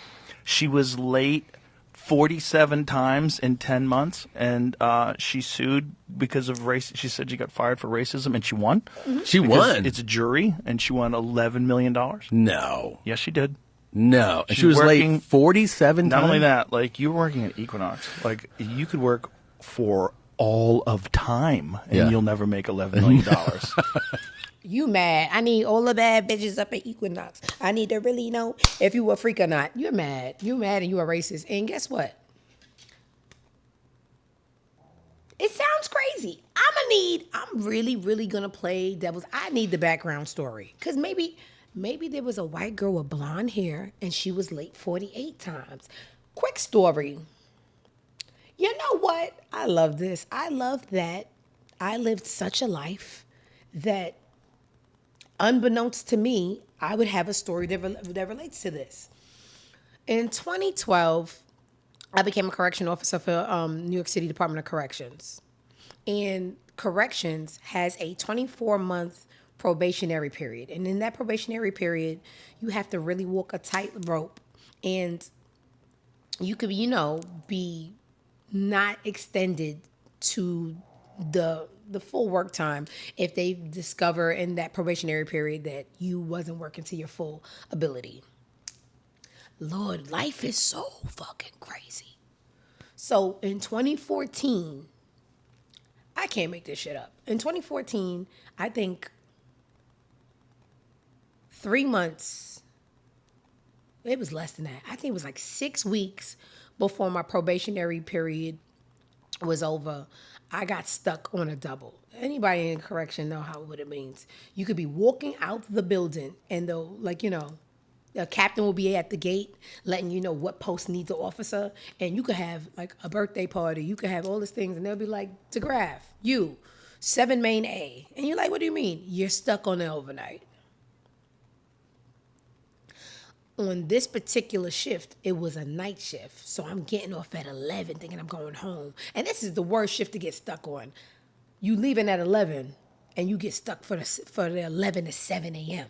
She was late 47 times in 10 months, and she sued because of race. She said she got fired for racism, and she won. Mm-hmm. She won? It's a jury, and she won $11 million. No. Yes, she did. No. And she was late 47 times? Not only that, you were working at Equinox. You could work for all of time, and you'll never make $11 million. You mad. I need all the bad bitches up at Equinox. I need to really know if you a freak or not. You're mad. You mad and you a racist. And guess what? It sounds crazy. I'm really, really going to play devil's. I need the background story. Because maybe there was a white girl with blonde hair and she was late 48 times. Quick story. You know what? I love this. I love that I lived such a life that unbeknownst to me, I would have a story that relates to this. In 2012, I became a correction officer for New York City Department of Corrections. And corrections has a 24-month probationary period. And in that probationary period, you have to really walk a tightrope. And you could, be not extended to the full work time if they discover in that probationary period that you wasn't working to your full ability. Lord, life is so fucking crazy. So in 2014, I can't make this shit up. In 2014, I think 3 months, it was less than that. I think it was like 6 weeks before my probationary period was over. I got stuck on a double. Anybody in correction know what it means. You could be walking out the building and the captain will be at the gate letting you know what post needs an officer, and you could have like a birthday party, you could have all these things, and they'll be like, DeGraff, you, 7 main A. And you're like, what do you mean? You're stuck on the overnight. On this particular shift, it was a night shift. So I'm getting off at 11 thinking I'm going home. And this is the worst shift to get stuck on. You leaving at 11 and you get stuck for the 11 to 7 a.m.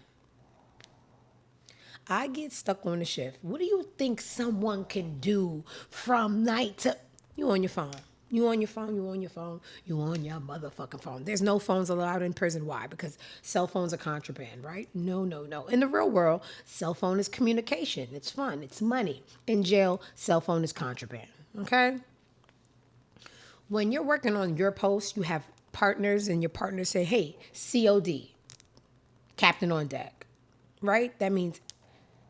I get stuck on the shift. What do you think someone can do from night to... You on your phone. You on your phone, you on your phone, you on your motherfucking phone. There's no phones allowed in prison. Why? Because cell phones are contraband, right? No. In the real world, cell phone is communication. It's fun. It's money. In jail, cell phone is contraband, okay? When you're working on your post, you have partners, and your partners say, hey, COD, captain on deck, right? That means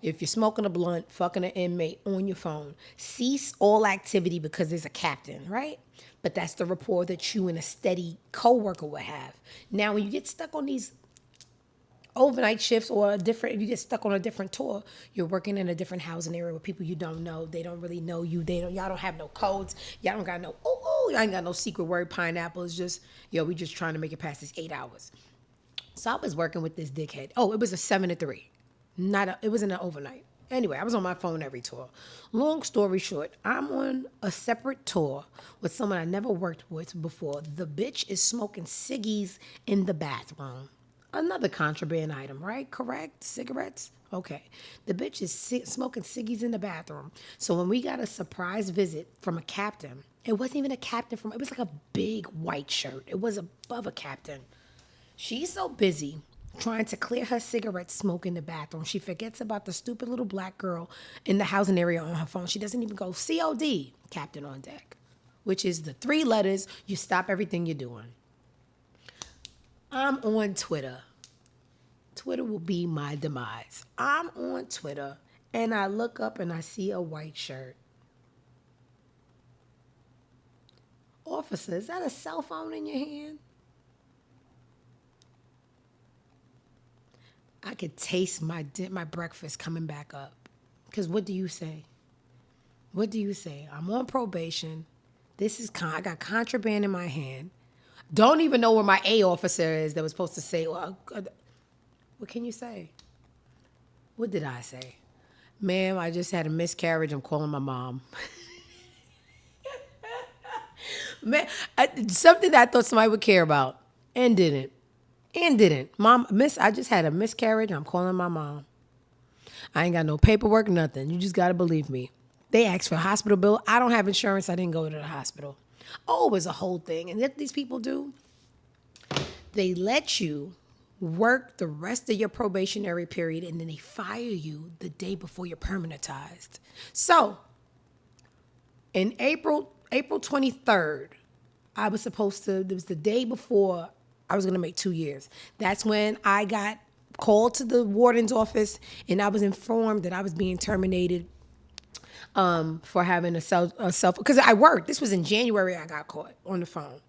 if you're smoking a blunt, fucking an inmate on your phone, cease all activity because there's a captain, right? But that's the rapport that you and a steady coworker would have. Now, when you get stuck on these overnight shifts if you get stuck on a different tour, you're working in a different housing area with people you don't know. They don't really know you. Y'all don't have no codes. Y'all don't got no, y'all ain't got no secret word pineapple. It's just, we just trying to make it past these 8 hours. So I was working with this dickhead. Oh, it was a 7 to 3. It wasn't an overnight. Anyway, I was on my phone every tour. Long story short, I'm on a separate tour with someone I never worked with before. The bitch is smoking ciggies in the bathroom. Another contraband item, right? Correct? Cigarettes? Okay. The bitch is smoking ciggies in the bathroom. So when we got a surprise visit from a captain, it wasn't even a captain it was like a big white shirt. It was above a captain. She's so busy trying to clear her cigarette smoke in the bathroom, she forgets about the stupid little black girl in the housing area on her phone. She doesn't even go COD, captain on deck, which is the 3 letters. You stop everything you're doing. I'm on Twitter. Twitter will be my demise. I'm on Twitter, and I look up and I see a white shirt. Officer, is that a cell phone in your hand? I could taste my breakfast coming back up. Because what do you say? What do you say? I'm on probation. I got contraband in my hand. Don't even know where my A officer is that was supposed to say, what can you say? What did I say? Ma'am, I just had a miscarriage. I'm calling my mom. Man, something that I thought somebody would care about and didn't. Mom, I just had a miscarriage. I'm calling my mom. I ain't got no paperwork, nothing. You just got to believe me. They asked for a hospital bill. I don't have insurance. I didn't go to the hospital. Oh, it was a whole thing. And what these people do, they let you work the rest of your probationary period, and then they fire you the day before you're permanentized. So, in April 23rd, it was the day before I was going to make 2 years. That's when I got called to the warden's office, and I was informed that I was being terminated for having a cell because I worked. This was in January. I got caught on the phone.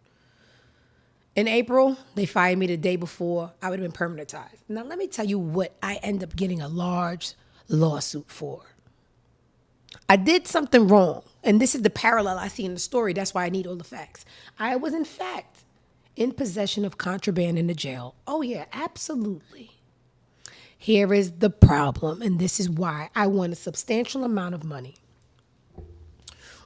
In April, they fired me the day before. I would have been permanentized. Now, let me tell you what I end up getting a large lawsuit for. I did something wrong, and this is the parallel I see in the story. That's why I need all the facts. I was, in fact, in possession of contraband in the jail. Oh, yeah, absolutely. Here is the problem, and this is why I want a substantial amount of money.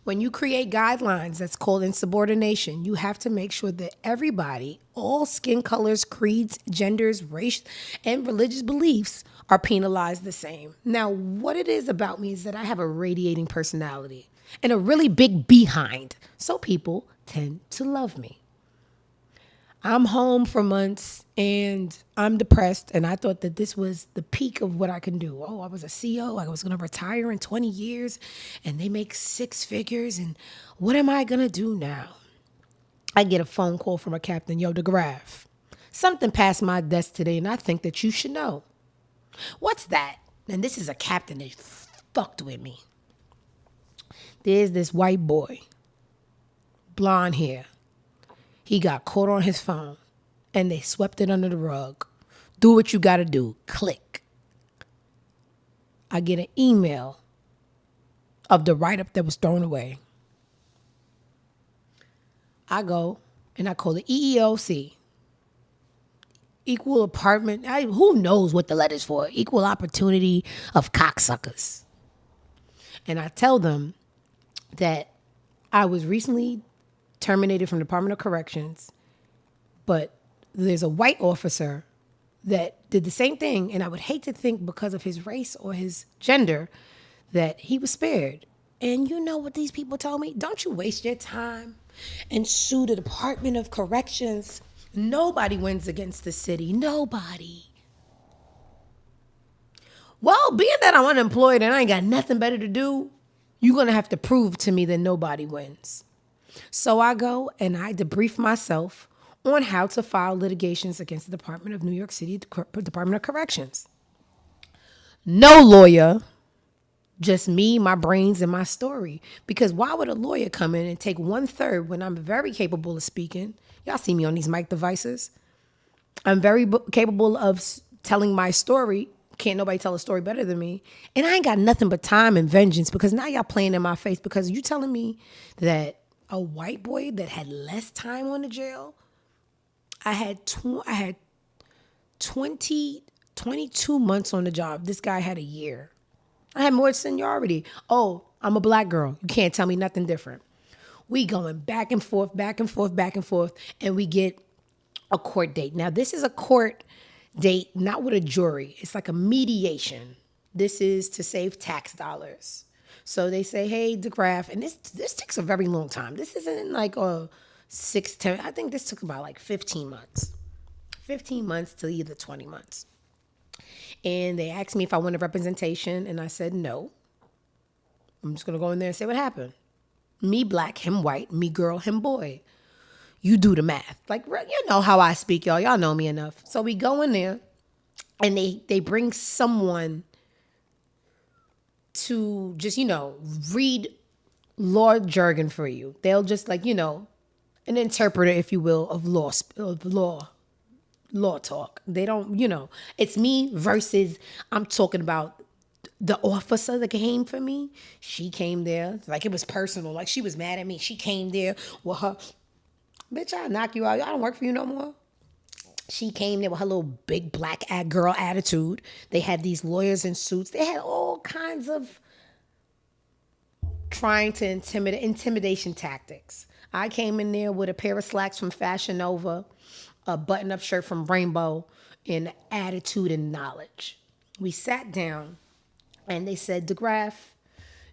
When you create guidelines, that's called insubordination, you have to make sure that everybody, all skin colors, creeds, genders, race, and religious beliefs are penalized the same. Now, what it is about me is that I have a radiating personality and a really big behind, so people tend to love me. I'm home for months and I'm depressed, and I thought that this was the peak of what I can do. Oh, I was a CEO. I was going to retire in 20 years, and they make 6 figures, and what am I going to do now? I get a phone call from a captain. Yo, DeGraff, something passed my desk today, and I think that you should know. What's that? And this is a captain that fucked with me. There's this white boy, blonde hair. He got caught on his phone, and they swept it under the rug. Do what you got to do. Click. I get an email of the write-up that was thrown away. I go, and I call the EEOC. Equal apartment. Who knows what the letter's for? Equal opportunity of cocksuckers. And I tell them that I was recently terminated from the Department of Corrections, but there's a white officer that did the same thing, and I would hate to think because of his race or his gender that he was spared. And you know what these people told me? Don't you waste your time and sue the Department of Corrections. Nobody wins against the city. Nobody. Well, being that I'm unemployed and I ain't got nothing better to do, you're going to have to prove to me that nobody wins. So I go and I debrief myself on how to file litigations against the Department of New York City Department of Corrections. No lawyer, just me, my brains, and my story. Because why would a lawyer come in and take 1/3 when I'm very capable of speaking? Y'all see me on these mic devices. I'm very capable of telling my story. Can't nobody tell a story better than me. And I ain't got nothing but time and vengeance, because now y'all playing in my face because you telling me that a white boy that had less time on the jail, I had 22 months on the job. This guy had a year. I had more seniority. Oh, I'm a black girl. You can't tell me nothing different. We going back and forth, back and forth, back and forth, and we get a court date. Now, this is a court date, not with a jury. It's like a mediation. This is to save tax dollars. So they say, hey, DeGraff, and this takes a very long time. This isn't like a 10, I think this took about like 15 months. 15 months to either 20 months. And they asked me if I wanted representation, and I said no. I'm just going to go in there and say what happened. Me black, him white, me girl, him boy. You do the math. Like, you know how I speak, y'all. Y'all know me enough. So we go in there, and they bring someone to just, read law jargon for you. They'll just an interpreter, if you will, of law talk. They don't, it's me versus I'm talking about the officer that came for me. She came there like it was personal. Like she was mad at me. She came there with her, bitch, I'll knock you out. I don't work for you no more. She came there with her little big black girl attitude. They had these lawyers in suits. They had all kinds of trying to intimidation tactics. I came in there with a pair of slacks from Fashion Nova, a button-up shirt from Rainbow, and attitude and knowledge. We sat down, and they said, DeGraff,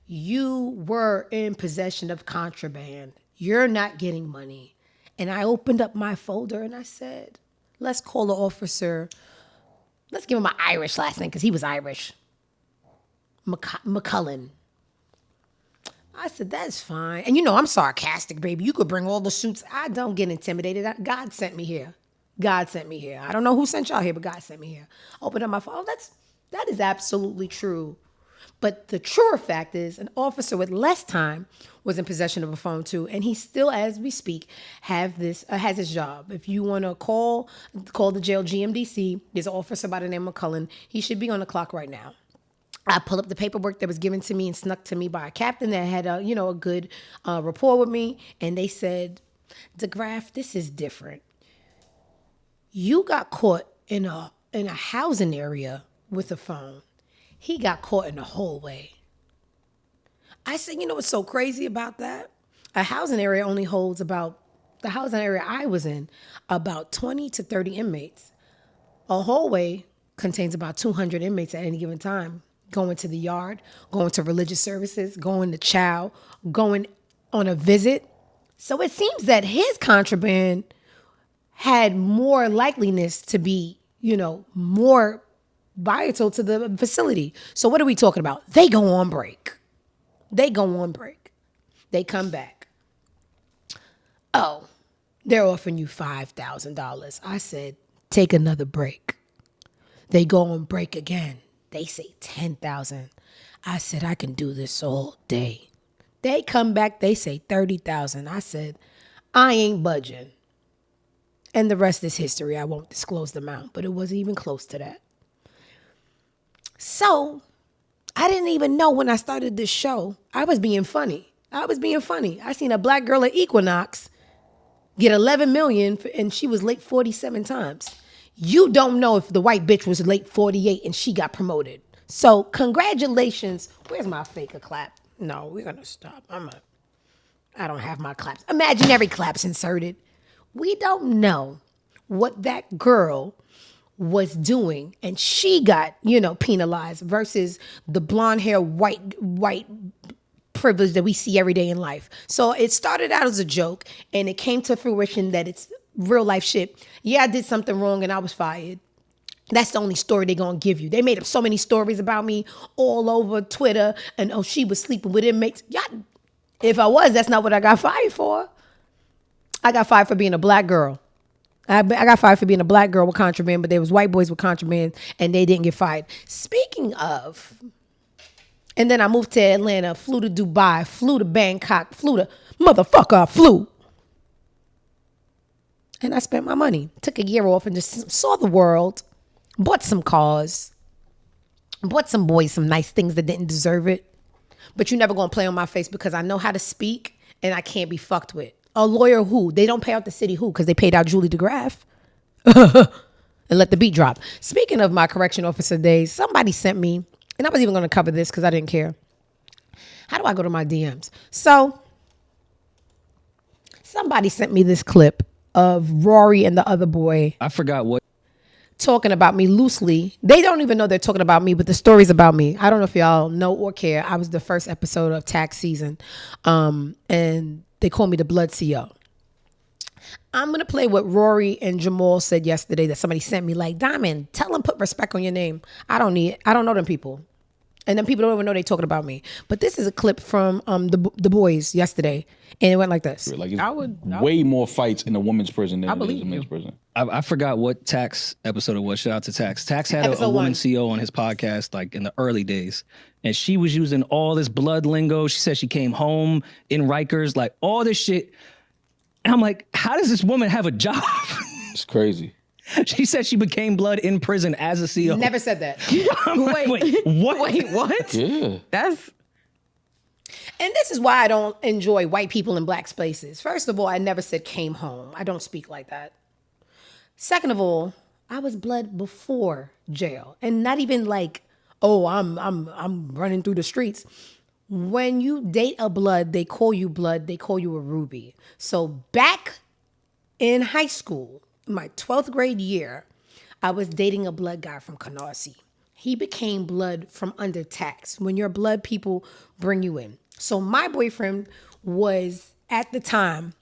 you were in possession of contraband. You're not getting money. And I opened up my folder, and I said, let's call the officer. Let's give him an Irish last name because he was Irish. McCullen. I said, that's fine. And I'm sarcastic, baby. You could bring all the suits. I don't get intimidated. God sent me here. God sent me here. I don't know who sent y'all here, but God sent me here. Open up my phone. That is absolutely true. But the truer fact is an officer with less time was in possession of a phone too. And he still, as we speak, has his job. If you want to call the jail GMDC, there's an officer by the name of McCullen. He should be on the clock right now. I pull up the paperwork that was given to me and snuck to me by a captain that had a good rapport with me. And they said, DeGraff, this is different. You got caught in a housing area with a phone. He got caught in the hallway. I said, what's so crazy about that? A housing area only holds the housing area I was in, about 20 to 30 inmates. A hallway contains about 200 inmates at any given time. Going to the yard, going to religious services, going to chow, going on a visit. So it seems that his contraband had more likeliness to be, more vital to the facility. So what are we talking about? They go on break. They come back. Oh, they're offering you $5,000. I said, take another break. They go on break again. They say 10,000. I said, I can do this all day. They come back, they say 30,000. I said, I ain't budging. And the rest is history. I won't disclose the amount, but it wasn't even close to that. So I didn't even know when I started this show, I was being funny. I seen a black girl at Equinox get 11 million and she was late 47 times. You don't know if the white bitch was late 48 and she got promoted. So congratulations. Where's my faker clap? No, we're going to stop. I don't have my claps. Imaginary claps inserted. We don't know what that girl was doing and she got, penalized versus the blonde hair, white privilege that we see every day in life. So it started out as a joke and it came to fruition that it's real life shit. Yeah, I did something wrong and I was fired. That's the only story they're going to give you. They made up so many stories about me all over Twitter and, oh, she was sleeping with inmates. Yeah, if I was, that's not what I got fired for. I got fired for being a black girl. I got fired for being a black girl with contraband, but there was white boys with contraband and they didn't get fired. Speaking of, and then I moved to Atlanta, flew to Dubai, flew to Bangkok, I flew. And I spent my money. Took a year off and just saw the world. Bought some cars. Bought some boys some nice things that didn't deserve it. But you're never going to play on my face because I know how to speak and I can't be fucked with. A lawyer who? They don't pay out the city who? Because they paid out Julie DeGraff. And let the beat drop. Speaking of my correction officer days, somebody sent me, and I was even going to cover this because I didn't care. How do I go to my DMs? So somebody sent me this clip of Rory and the other boy. I forgot what. Talking about me loosely. They don't even know they're talking about me, but the story's about me. I don't know if y'all know or care. I was the first episode of tax season. And they call me the Blood CO. I'm going to play what Rory and Jamal said yesterday that somebody sent me. Like, Diamond, tell them put respect on your name. I don't know them people. And then people don't even know they're talking about me. But this is a clip from the boys yesterday. And it went like this. Like it's way more fights in a women's prison than in a men's prison. I forgot what Tax episode it was. Shout out to Tax. Tax had a woman CEO on his podcast like in the early days. And she was using all this blood lingo. She said she came home in Rikers, like all this shit. And I'm like, how does this woman have a job? It's crazy. She said she became blood in prison as a CEO. Never said that. Wait, what? Wait, what? Yeah. And this is why I don't enjoy white people in black spaces. First of all, I never said came home. I don't speak like that. Second of all, I was blood before jail. And not even like, oh, I'm running through the streets. When you date a blood, they call you blood, they call you a ruby. So back in high school, my 12th grade year, I was dating a blood guy from Canarsie. He became blood from under tax. When you're blood, people bring you in. So my boyfriend was, at the time,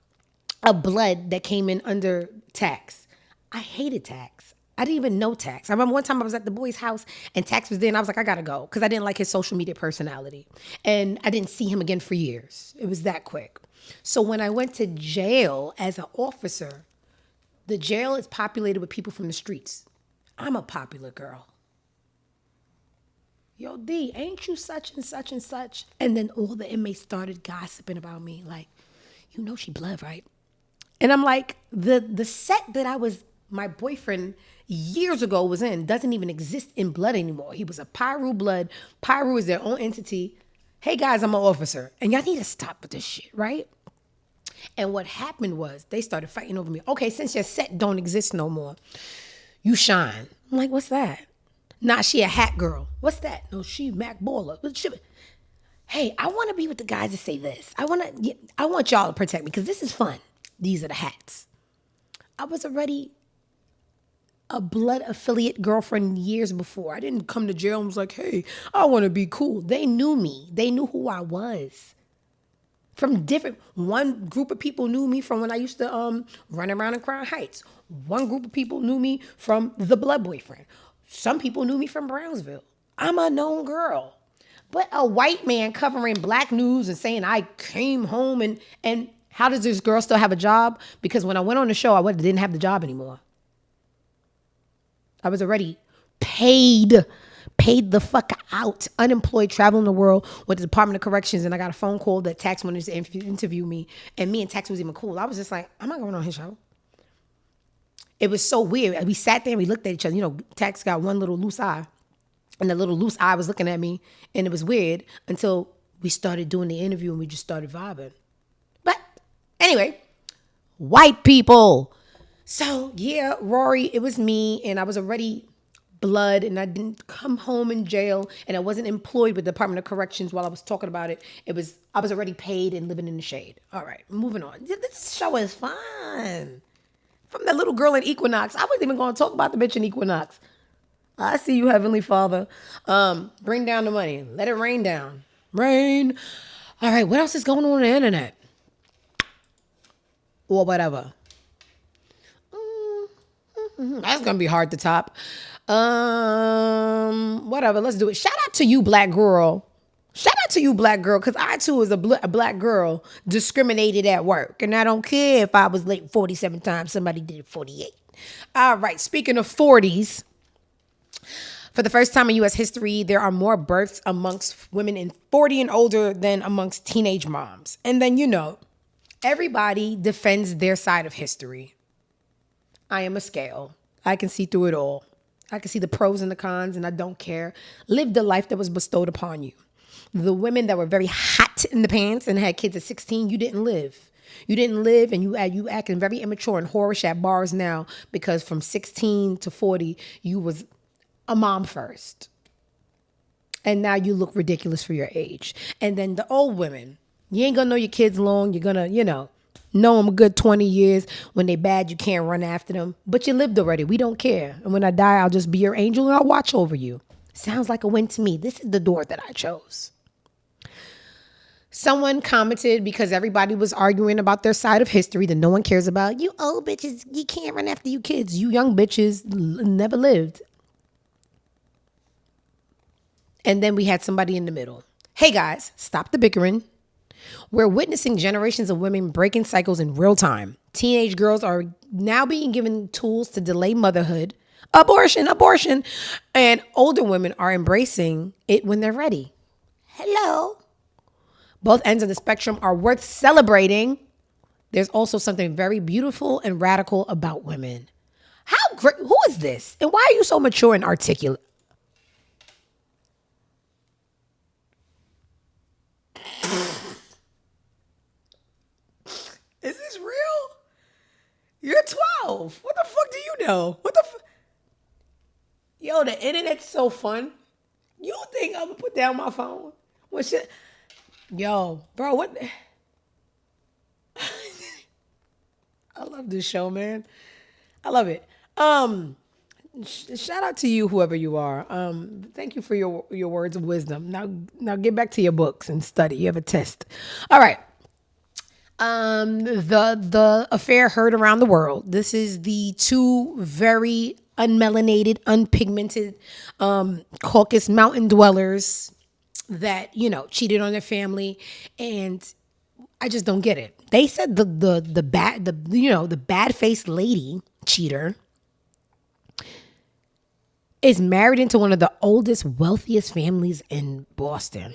a blood that came in under tax. I hated tax. I didn't even know tax. I remember one time I was at the boy's house and tax was there and I was like, I gotta go because I didn't like his social media personality. And I didn't see him again for years. It was that quick. So when I went to jail as an officer, the jail is populated with people from the streets. I'm a popular girl. Yo, D, ain't you such and such and such? And then all the inmates started gossiping about me. Like, you know she blood, right? And I'm like, the set that my boyfriend years ago was in doesn't even exist in blood anymore. He was a Pyru blood. Pyru is their own entity. Hey guys, I'm an officer. And y'all need to stop with this shit, right? And what happened was they started fighting over me. Okay, since your set don't exist no more, you shine. I'm like, what's that? Nah, she a hat girl. What's that? No, she Mac Baller. Hey, I want to be with the guys that say this. I want y'all to protect me because this is fun. These are the hats. I was already a blood affiliate girlfriend years before. I didn't come to jail and was like, hey, I want to be cool. They knew me. They knew who I was. One group of people knew me from when I used to run around in Crown Heights. One group of people knew me from The Blood Boyfriend. Some people knew me from Brownsville. I'm a known girl. But a white man covering black news and saying I came home and how does this girl still have a job? Because when I went on the show, I didn't have the job anymore. I was already paid the fuck out, unemployed, traveling the world with the Department of Corrections, and I got a phone call that Tax wanted to interview me, and me and Tax was even cool. I was just like, I'm not going on his show. It was so weird. We sat there and we looked at each other. You know, Tax got one little loose eye, and the little loose eye was looking at me, and it was weird until we started doing the interview and we just started vibing. But anyway, white people. So yeah, Rory, it was me, and I was already blood, and I didn't come home in jail, and I wasn't employed with the Department of Corrections while I was talking about it. I was already paid and living in the shade. All right, moving on. This show is fun. From that little girl in Equinox. I wasn't even going to talk about the bitch in Equinox. I see you, Heavenly Father. Bring down the money. Let it rain down. Rain. All right, what else is going on the internet? Or whatever. That's going to be hard to top. Whatever, let's do it. Shout out to you, black girl. Shout out to you, black girl, because I, too, as a black girl, discriminated at work. And I don't care if I was late 47 times. Somebody did it 48. All right, speaking of 40s, for the first time in U.S. history, there are more births amongst women in 40 and older than amongst teenage moms. And then, you know, everybody defends their side of history. I am a scale. I can see through it all. I can see the pros and the cons, and I don't care. Live the life that was bestowed upon you. The women that were very hot in the pants and had kids at 16, you didn't live. You didn't live, and you acting very immature and whorish at bars now because from 16 to 40, you was a mom first. And now you look ridiculous for your age. And then the old women, you ain't gonna know your kids long. You're gonna, know them a good 20 years. When they bad, you can't run after them. But you lived already. We don't care. And when I die, I'll just be your angel and I'll watch over you. Sounds like a win to me. This is the door that I chose. Someone commented, because everybody was arguing about their side of history that no one cares about. You old bitches, you can't run after you kids. You young bitches never lived. And then we had somebody in the middle. Hey guys, stop the bickering. We're witnessing generations of women breaking cycles in real time. Teenage girls are now being given tools to delay motherhood, abortion, and older women are embracing it when they're ready. Hello. Both ends of the spectrum are worth celebrating. There's also something very beautiful and radical about women. How great, who is this? And why are you so mature and articulate? Is this real? You're 12. What the fuck do you know? What the fuck? Yo, the internet's so fun. You think I'm gonna put down my phone? What shit? Yo, bro, what? I love this show, man. I love it. Shout out to you, whoever you are. Thank you for your words of wisdom. Now get back to your books and study. You have a test. All right. The affair heard around the world. This is the two very unmelanated, unpigmented Caucasus mountain dwellers that, cheated on their family, and I just don't get it. They said the bad-faced lady cheater is married into one of the oldest, wealthiest families in Boston.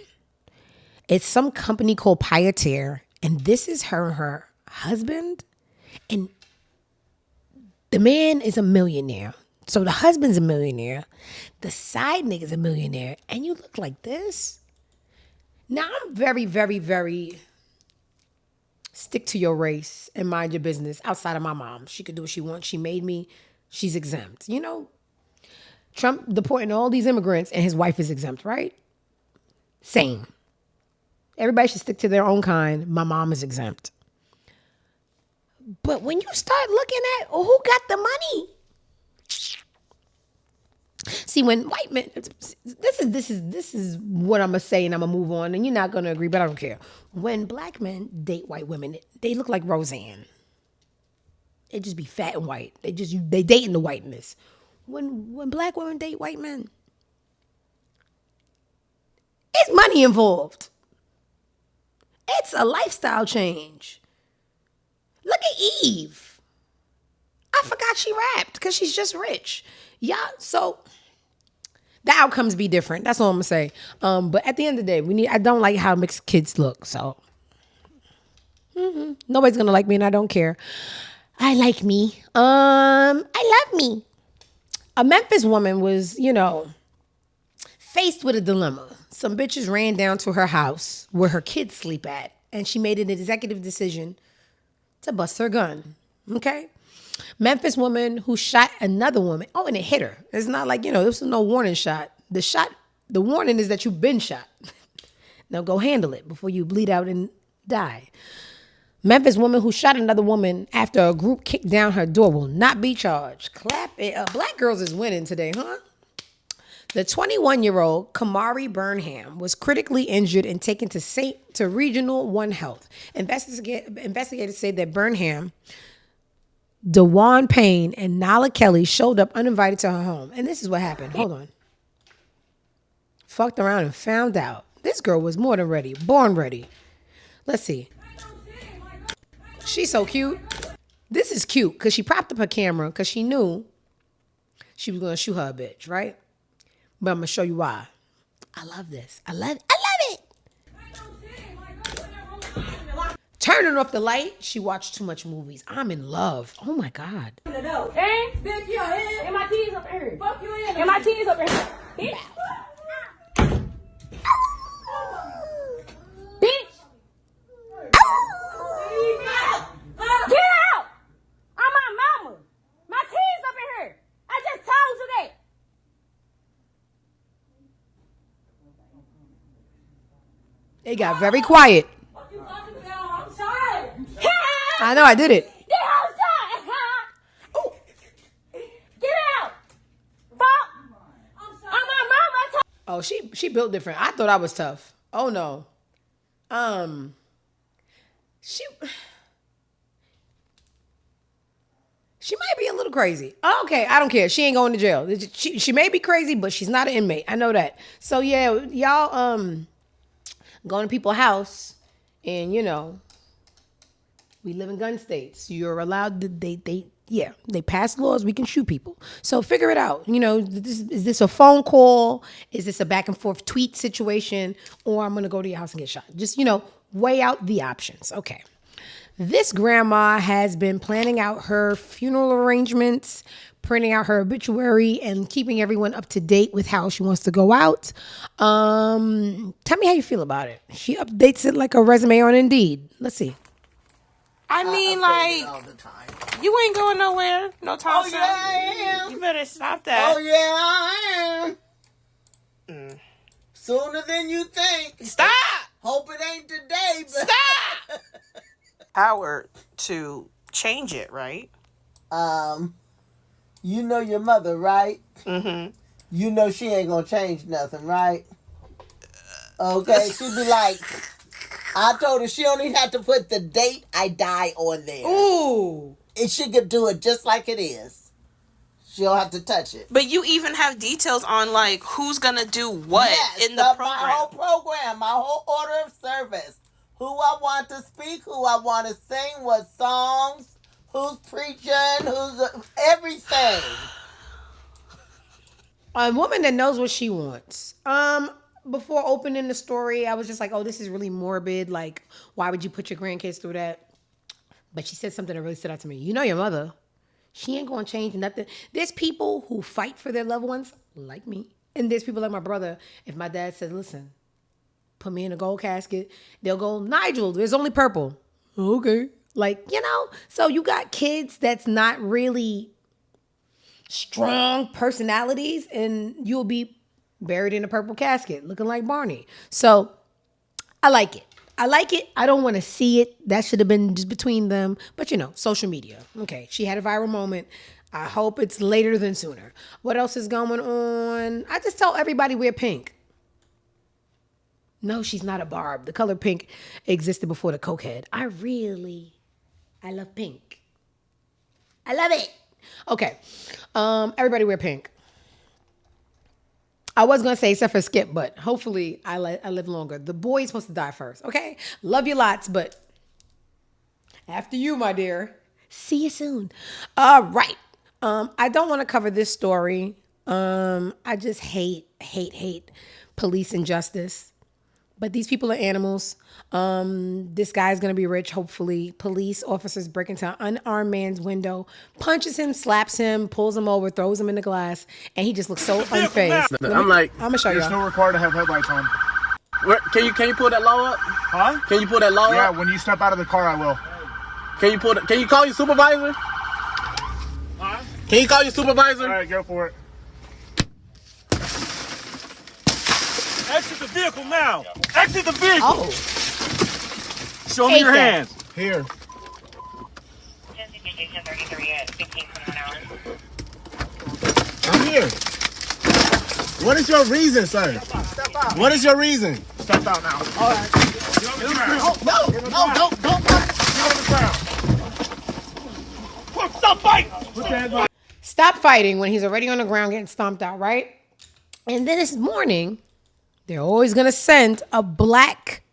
It's some company called Pioneer. And this is her husband. And the man is a millionaire. So the husband's a millionaire. The side nigga's a millionaire. And you look like this. Now, I'm very, very, very stick to your race and mind your business outside of my mom. She could do what she wants. She made me. She's exempt. Trump deporting all these immigrants and his wife is exempt, right? Same. Everybody should stick to their own kind. My mom is exempt. But when you start looking at who got the money, See, when white men, this is what I'm gonna say, and I'm gonna move on, and you're not gonna agree, but I don't care. When black men date white women, they look like Roseanne. They just be fat and white. They dating the whiteness. When black women date white men, it's money involved. It's a lifestyle change. Look at Eve. I forgot she rapped because she's just rich. Yeah, so the outcomes be different. That's all I'm gonna say. But at the end of the day, I don't like how mixed kids look. So nobody's gonna like me, and I don't care. I like me. I love me. A Memphis woman was, faced with a dilemma. Some bitches ran down to her house where her kids sleep at, and she made an executive decision to bust her gun. Okay? Memphis woman who shot another woman. Oh, and it hit her. It's not like, this was no warning shot. The warning is that you've been shot. Now go handle it before you bleed out and die. Memphis woman who shot another woman after a group kicked down her door will not be charged. Clap it up. Black girls is winning today, huh? The 21-year-old Kamari Burnham was critically injured and taken to Regional One Health. Investigators say that Burnham, DeJuan Payne, and Nala Kelly showed up uninvited to her home. And this is what happened. Hold on. Fucked around and found out. This girl was more than ready. Born ready. Let's see. She's so cute. This is cute because she propped up her camera because she knew she was going to shoot her a bitch, right? But I'm going to show you why. I love this. I love it. Turning off the light. She watched too much movies. I'm in love. Oh, my God. Hey, bitch, your head. And my teeth up here. Fuck you in. And my teeth up here. Bitch. Bitch. Get out! I'm my mama. My teeth up in here. I just told you that. It got very quiet. I know, I did it. Get outside. Get out. Fuck. I'm my mama. Oh, she built different. I thought I was tough. Oh, no. She might be a little crazy. Okay, I don't care. She ain't going to jail. She may be crazy, but she's not an inmate. I know that. So yeah, y'all going to people's house, and we live in gun states. You're allowed to they pass laws. We can shoot people. So figure it out. Is this a phone call? Is this a back and forth tweet situation? Or I'm gonna go to your house and get shot. Just weigh out the options. Okay. This grandma has been planning out her funeral arrangements, printing out her obituary, and keeping everyone up to date with how she wants to go out. Tell me how you feel about it. She updates it like a resume on Indeed. Let's see. I mean, you ain't going nowhere. No time soon. Yeah, I am. You better stop that. Oh, yeah, I am. Sooner than you think. Stop! Hope it ain't today, but... Stop! Power to change it, right? You know your mother, right? Mm-hmm. You know she ain't gonna change nothing, right? Okay, she be like... I told her she only had to put the date I die on there. Ooh. And she could do it just like it is. She don't have to touch it. But you even have details on, who's going to do what in the program. My whole program, my whole order of service. Who I want to speak, who I want to sing, what songs, who's preaching, who's... everything. A woman that knows what she wants. Before opening the story, I was just like, oh, this is really morbid. Like, why would you put your grandkids through that? But she said something that really stood out to me. You know your mother. She ain't going to change nothing. There's people who fight for their loved ones, like me. And there's people like my brother. If my dad said, listen, put me in a gold casket, they'll go, Nigel, there's only purple. Okay. So you got kids that's not really strong personalities, and you'll be buried in a purple casket, looking like Barney. So I like it. I don't want to see it. That should have been just between them. But social media. Okay, she had a viral moment. I hope it's later than sooner. What else is going on? I just tell everybody wear pink. No, she's not a Barb. The color pink existed before the cokehead. I love pink. I love it. Okay. Everybody wear pink. I was going to say except for Skip, but hopefully I live longer. The boy is supposed to die first, okay? Love you lots, but after you, my dear. See you soon. All right. I don't want to cover this story. I just hate police injustice. But these people are animals. This guy's going to be rich, hopefully. Police officers break into an unarmed man's window, punches him, slaps him, pulls him over, throws him in the glass, and he just looks so unfazed. I'm like, I'm going to show you. It's still required to have headlights on. Can you pull that law up? Huh? Can you pull that law up? Yeah, when you step out of the car, I will. Can you call your supervisor? Huh? Can you call your supervisor? All right, go for it. Exit the vehicle now. Exit the vehicle. Oh. Show me your hands. Here. I'm here. What is your reason, sir? Step out. What is your reason? Step out now. All right. Get on the ground. Oh, no, don't. Get on the ground. Stop fighting. Stop fighting when he's already on the ground getting stomped out, right? And then this morning, they're always going to send a black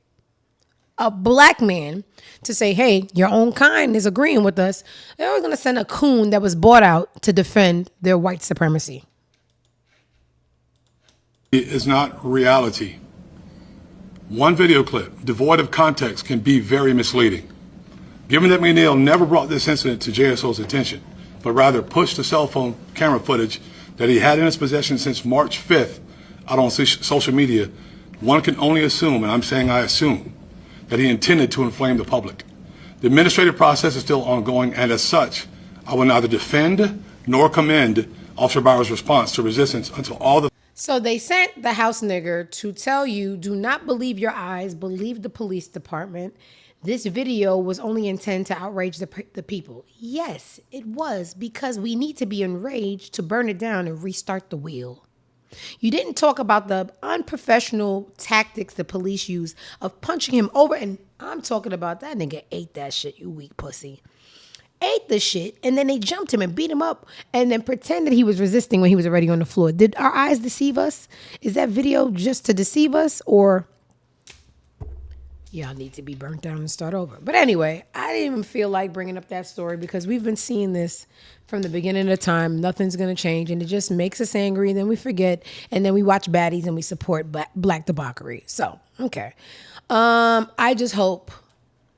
man to say, hey, your own kind is agreeing with us. They're always going to send a coon that was bought out to defend their white supremacy. It is not reality. One video clip devoid of context can be very misleading. Given that McNeil never brought this incident to JSO's attention, but rather pushed the cell phone camera footage that he had in his possession since March 5th out on social media, one can only assume, and I'm saying I assume, that he intended to inflame the public. The administrative process is still ongoing, and as such, I will neither defend nor commend Officer Bauer's response to resistance until all the... So they sent the house nigger to tell you, do not believe your eyes, believe the police department. This video was only intended to outrage the people. Yes, it was, because we need to be enraged to burn it down and restart the wheel. You didn't talk about the unprofessional tactics the police use of punching him over. And I'm talking about that nigga ate that shit, you weak pussy. Ate the shit, and then they jumped him and beat him up and then pretended he was resisting when he was already on the floor. Did our eyes deceive us? Is that video just to deceive us, or y'all need to be burnt down and start over? But anyway, I didn't even feel like bringing up that story because we've been seeing this from the beginning of time. Nothing's going to change, and it just makes us angry, and then we forget, and then we watch baddies and we support black debauchery. So, okay. I just hope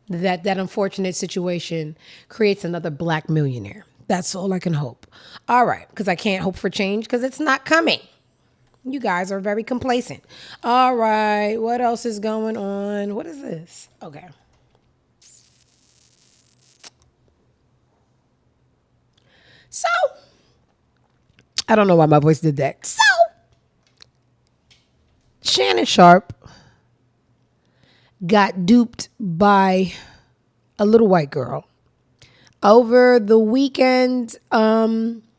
that unfortunate situation creates another black millionaire. That's all I can hope. All right, because I can't hope for change because it's not coming. You guys are very complacent. All right, what else is going on? What is this? Okay. So, I don't know why my voice did that. So, Shannon Sharp got duped by a little white girl. Over the weekend,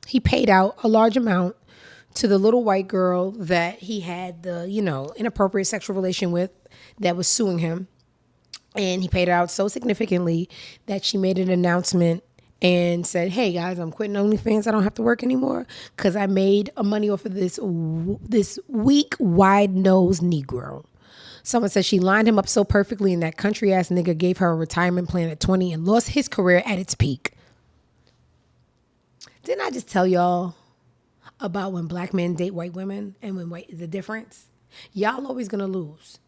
he paid out a large amount to the little white girl that he had the, inappropriate sexual relation with that was suing him. And he paid her out so significantly that she made an announcement and said, hey guys, I'm quitting OnlyFans. I don't have to work anymore because I made money off of this weak, wide-nosed Negro. Someone said she lined him up so perfectly and that country-ass nigga gave her a retirement plan at 20 and lost his career at its peak. Didn't I just tell y'all about when black men date white women and when white is the difference? Y'all always gonna lose.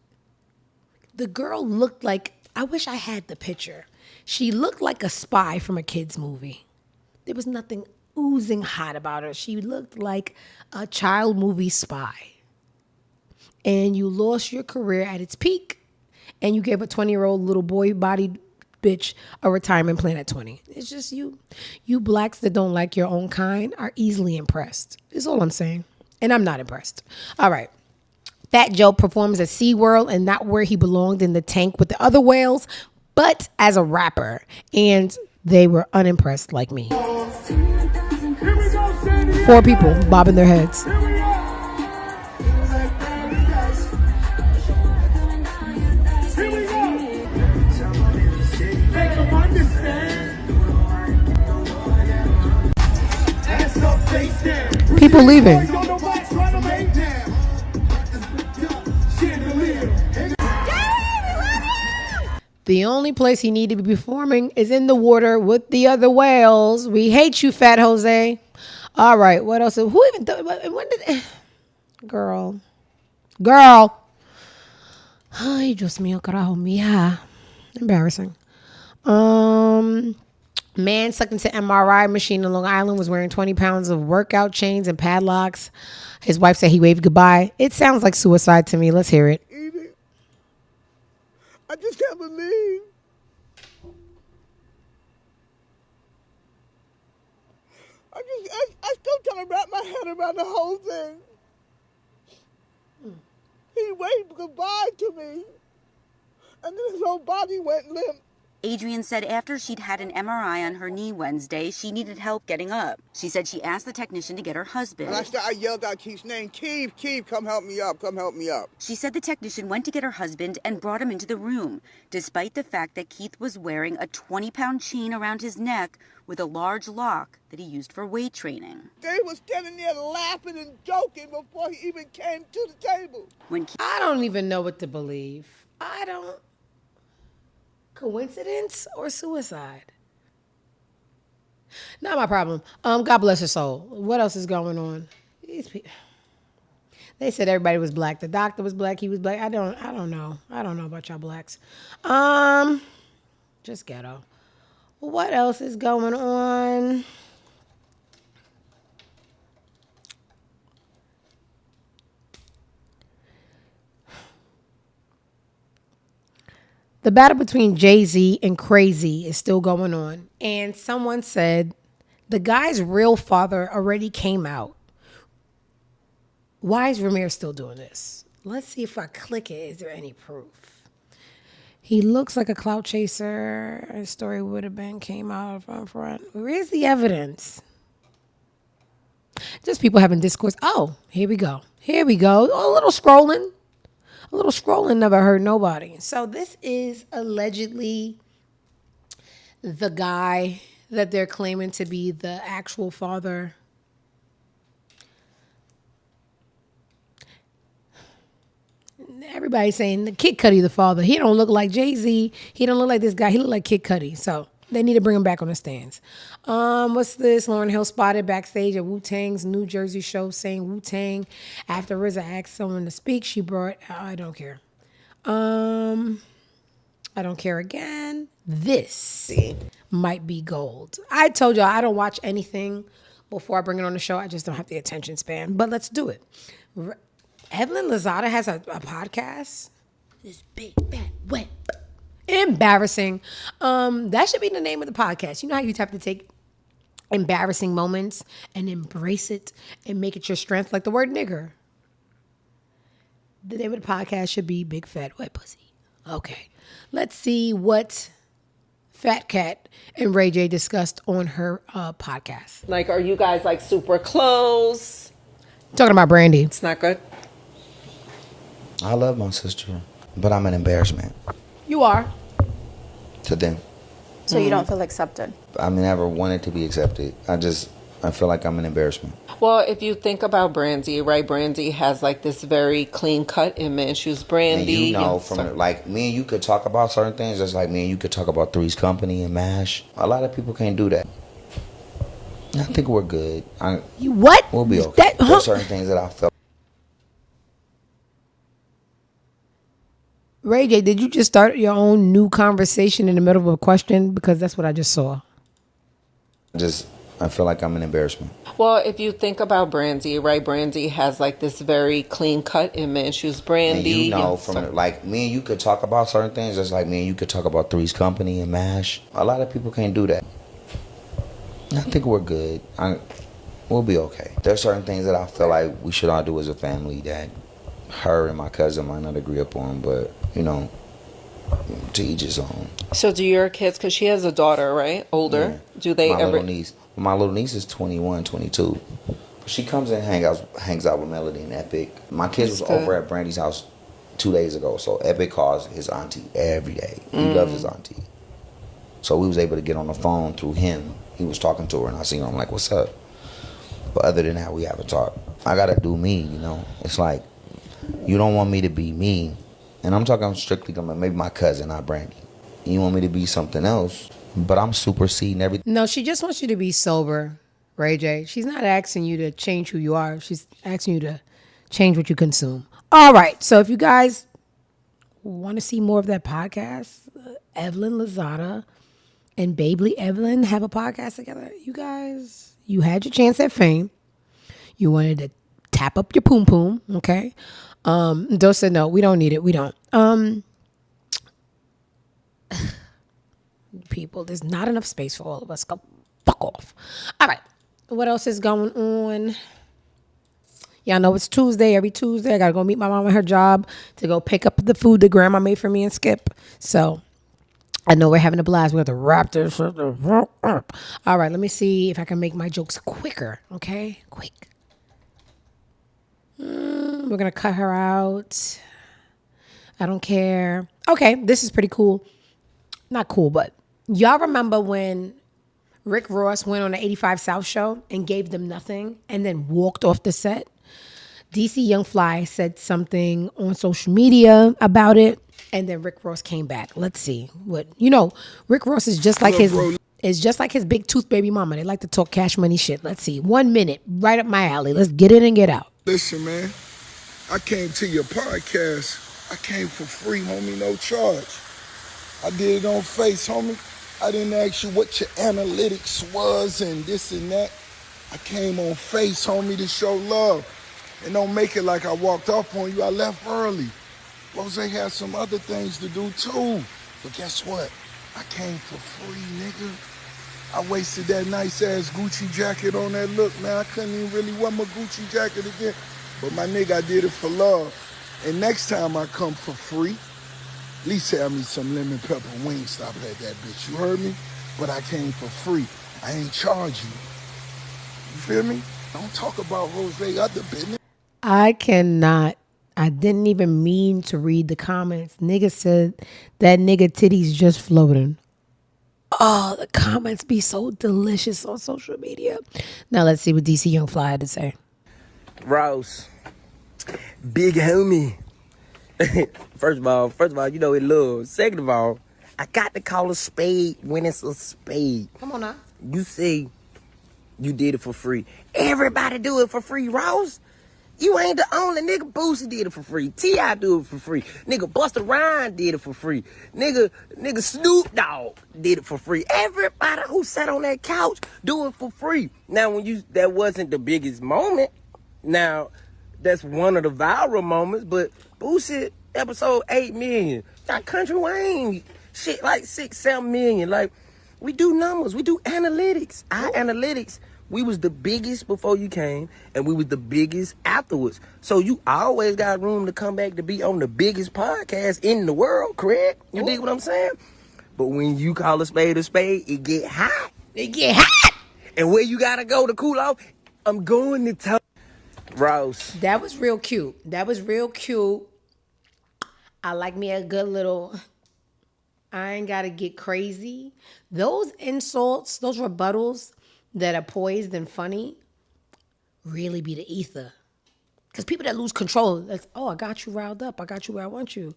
The girl looked like, I wish I had the picture. She looked like a spy from a kid's movie. There was nothing oozing hot about her. She looked like a child movie spy. And you lost your career at its peak, and you gave a 20-year-old little boy-bodied bitch a retirement plan at 20. It's just you blacks that don't like your own kind are easily impressed. Is all I'm saying. And I'm not impressed. All right. Fat Joe performs at SeaWorld and not where he belonged in the tank with the other whales, but as a rapper. And they were unimpressed like me. Hey, 4 people bobbing their heads. People leaving. The only place he needed to be performing is in the water with the other whales. We hate you, Fat Jose. All right, what else? Who even when did girl? Ay, Dios mío, carajo, mija. Embarrassing. Man sucked into MRI machine in Long Island, was wearing 20 pounds of workout chains and padlocks. His wife said he waved goodbye. It sounds like suicide to me. Let's hear it. I just can't believe. I still trying to wrap my head around the whole thing. He waved goodbye to me, and then his whole body went limp. Adrienne said after she'd had an MRI on her knee Wednesday, she needed help getting up. She said she asked the technician to get her husband. And I yelled out Keith's name, Keith, come help me up, come help me up. She said the technician went to get her husband and brought him into the room, despite the fact that Keith was wearing a 20-pound chain around his neck with a large lock that he used for weight training. They were standing there laughing and joking before he even came to the table. I don't even know what to believe. Coincidence or suicide? Not my problem. God bless her soul. What else is going on? They said everybody was black. The doctor was black. He was black. I don't know. I don't know about y'all blacks. Just ghetto. What else is going on? The battle between Jay-Z and Crazy is still going on. And someone said the guy's real father already came out. Why is Ramir still doing this? Let's see if I click it. Is there any proof? He looks like a clout chaser. His story would have been came out from front. Where's the evidence? Just people having discourse. Oh, here we go. Here we go. A little scrolling. A little scrolling never hurt nobody. So this is allegedly the guy that they're claiming to be the actual father. Everybody's saying the Kid Cudi the father. He don't look like Jay-Z. He don't look like this guy. He look like Kid Cudi. So they need to bring him back on the stands. What's this? Lauryn Hill spotted backstage at Wu-Tang's New Jersey show saying Wu-Tang. After RZA asked someone to speak, she brought, I don't care. I don't care again. This might be gold. I told y'all I don't watch anything before I bring it on the show. I just don't have the attention span. But let's do it. Evelyn Lozada has a podcast. This big, fat, wet. Embarrassing. That should be the name of the podcast. You know how you have to take embarrassing moments and embrace it and make it your strength, like the word nigger. The name of the podcast should be Big Fat Wet Pussy. Okay. Let's see what Fat Cat and Ray J discussed on her podcast. Like, are you guys like super close? Talking about Brandy. It's not good. I love my sister, but I'm an embarrassment You are. to them. So you don't feel accepted? I never wanted to be accepted. I feel like I'm an embarrassment. Well, if you think about Brandy, right? Brandy has like this very clean-cut image. She was Brandy. And you know, from like me and you could talk about certain things, just like me and you could talk about Three's Company and MASH. A lot of people can't do that. I think we're good. What? We'll be okay. There's certain things that I felt. Ray J, did you just start your own new conversation in the middle of a question? Because that's what I just saw. I feel like I'm an embarrassment. Well, if you think about Brandy, right? Brandy has like this very clean-cut image. She was Brandy. And you know, from like me and you could talk about certain things, just like me and you could talk about Three's Company and MASH. A lot of people can't do that. I think we're good. We'll be okay. There's certain things that I feel like we should all do as a family that her and my cousin might not agree upon, but you know, To each his own. So do your kids, because she has a daughter, right? Older. Yeah. Do they my ever? My little niece is 21, 22. She comes and hangs out with Melody and Epic. My kids That's was good. over at Brandy's house 2 days ago. So Epic calls his auntie every day. He loves his auntie. So we was able to get on the phone through him. He was talking to her and I seen her. I'm like, what's up? But other than that, we haven't talked. I gotta do me, you know. It's like, you don't want me to be me. And I'm talking strictly about maybe my cousin, not Brandy. You want me to be something else, but I'm superseding everything. No, she just wants you to be sober, Ray J. She's not asking you to change who you are. She's asking you to change what you consume. All right. So if you guys want to see more of that podcast, Evelyn Lozada and Babley Evelyn have a podcast together. You guys, you had your chance at fame. You wanted to tap up your poom poom, okay? Dos said no, we don't need it. We don't. People, there's not enough space for all of us. Go fuck off. All right. What else is going on? Y'all know it's Tuesday. Every Tuesday, I got to go meet my mom at her job to go pick up the food that grandma made for me and Skip. So I know we're having a blast. We have to wrap this up. All right. Let me see if I can make my jokes quicker. Okay? Quick. We're going to cut her out. I don't care. Okay. This is pretty cool. Not cool, but y'all remember when Rick Ross went on the 85 South show and gave them nothing and then walked off the set? DC Young Fly said something on social media about it, and then Rick Ross came back. Let's see what Rick Ross is just like his big tooth baby mama. They like to talk cash money shit. Let's see. 1 minute, right up my alley. Let's get in and get out. Listen, man, I came to your podcast. I came for free, homie, no charge. I did it on Face, homie. I didn't ask you what your analytics was and this and that. I came on Face, homie, to show love. And don't make it like I walked off on you. I left early. Rose had some other things to do too. But guess what? I came for free, nigga. I wasted that nice ass Gucci jacket on that look, man. I couldn't even really wear my Gucci jacket again. But my nigga, I did it for love. And next time I come for free, at least have me some lemon pepper wing stop at that bitch. You heard me? But I came for free. I ain't charge you. You feel me? Don't talk about Rose other business. I cannot. I didn't even mean to read the comments. Nigga said that nigga titties just floating. Oh, the comments be so delicious on social media. Now let's see what DC Young Fly had to say. Rouse, big homie. First of all, you know it love. Second of all, I got to call a spade when it's a spade. Come on now. You say you did it for free. Everybody do it for free, Rouse. You ain't the only nigga. Boosie did it for free. T.I. do it for free. Nigga Busta Rhymes did it for free. Nigga Snoop Dogg did it for free. Everybody who sat on that couch do it for free. Now that wasn't the biggest moment. Now that's one of the viral moments, but Boosie episode 8 million. Got Country Wayne shit like 6-7 million. Like, we do numbers, we do analytics. Our analytics, we was the biggest before you came, and we was the biggest afterwards. So you always got room to come back to be on the biggest podcast in the world, correct? You dig what I'm saying? But when you call a spade, it get hot. It get hot. And where you gotta go to cool off, I'm going to tell Rouse. That was real cute. I like me a good little, I ain't gotta get crazy. Those insults, those rebuttals that are poised and funny really be the ether. Because people that lose control, that's, oh, I got you riled up. I got you where I want you.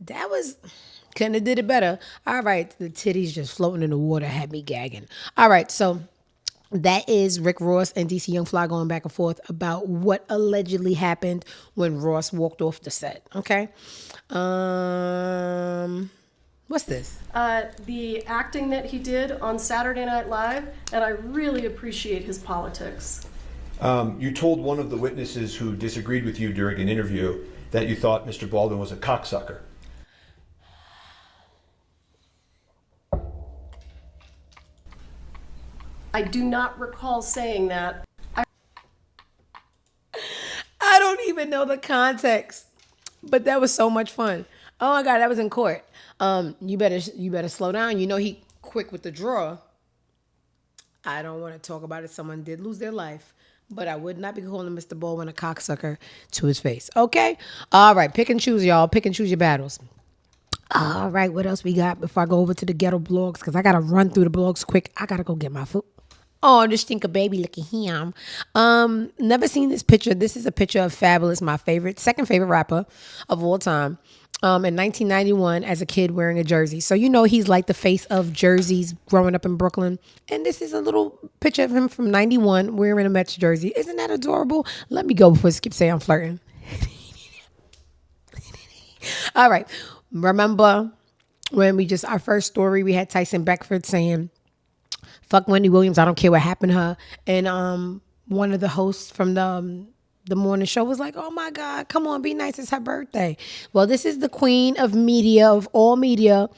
That was, couldn't have did it better. All right, the titties just floating in the water had me gagging. All right, so that is Rick Ross and DC Young Fly going back and forth about what allegedly happened when Ross walked off the set. Okay. What's this? The acting that he did on Saturday Night Live, and I really appreciate his politics. You told one of the witnesses who disagreed with you during an interview that you thought Mr. Baldwin was a cocksucker. I do not recall saying that. I don't even know the context, but that was so much fun. Oh my God, that was in court. You better slow down. You know he quick with the draw. I don't want to talk about it. Someone did lose their life, but I would not be calling Mr. Baldwin a cocksucker to his face. Okay? All right, pick and choose, y'all. Pick and choose your battles. All right, what else we got before I go over to the ghetto blogs? Because I got to run through the blogs quick. I got to go get my food. Oh, this stinker baby, look at him. Never seen this picture. This is a picture of Fabulous, my second favorite rapper of all time. In 1991 as a kid wearing a jersey. So you know he's like the face of jerseys growing up in Brooklyn. And this is a little picture of him from 91 wearing a Mets jersey. Isn't that adorable? Let me go before Skip say I'm flirting. All right. Remember when our first story, we had Tyson Beckford saying, fuck Wendy Williams, I don't care what happened to her. And one of the hosts from the morning show was like, oh my God, come on, be nice, it's her birthday. Well, this is the queen of media, of all media.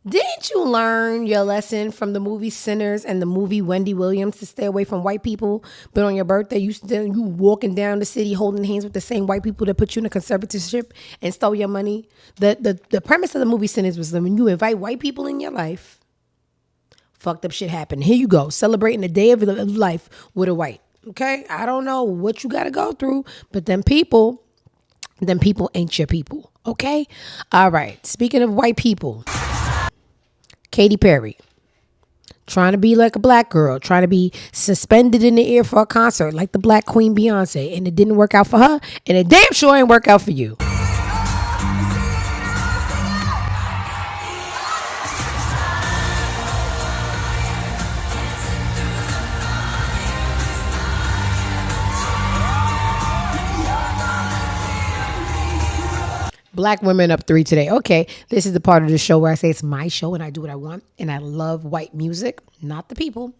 Didn't you learn your lesson from the movie Sinners and the movie Wendy Williams to stay away from white people? But on your birthday, you walking down the city holding hands with the same white people that put you in a conservatorship and stole your money? The premise of the movie Sinners was that when you invite white people in your life, fucked up shit happen. Here you go, celebrating the day of life with a white. Okay? I don't know what you got to go through, but them people ain't your people. Okay? All right. Speaking of white people, Katy Perry. Trying to be like a black girl. Trying to be suspended in the air for a concert like the black queen Beyonce. And it didn't work out for her. And it damn sure ain't work out for you. Black women up 3 today. Okay, this is the part of the show where I say it's my show and I do what I want. And I love white music, not the people.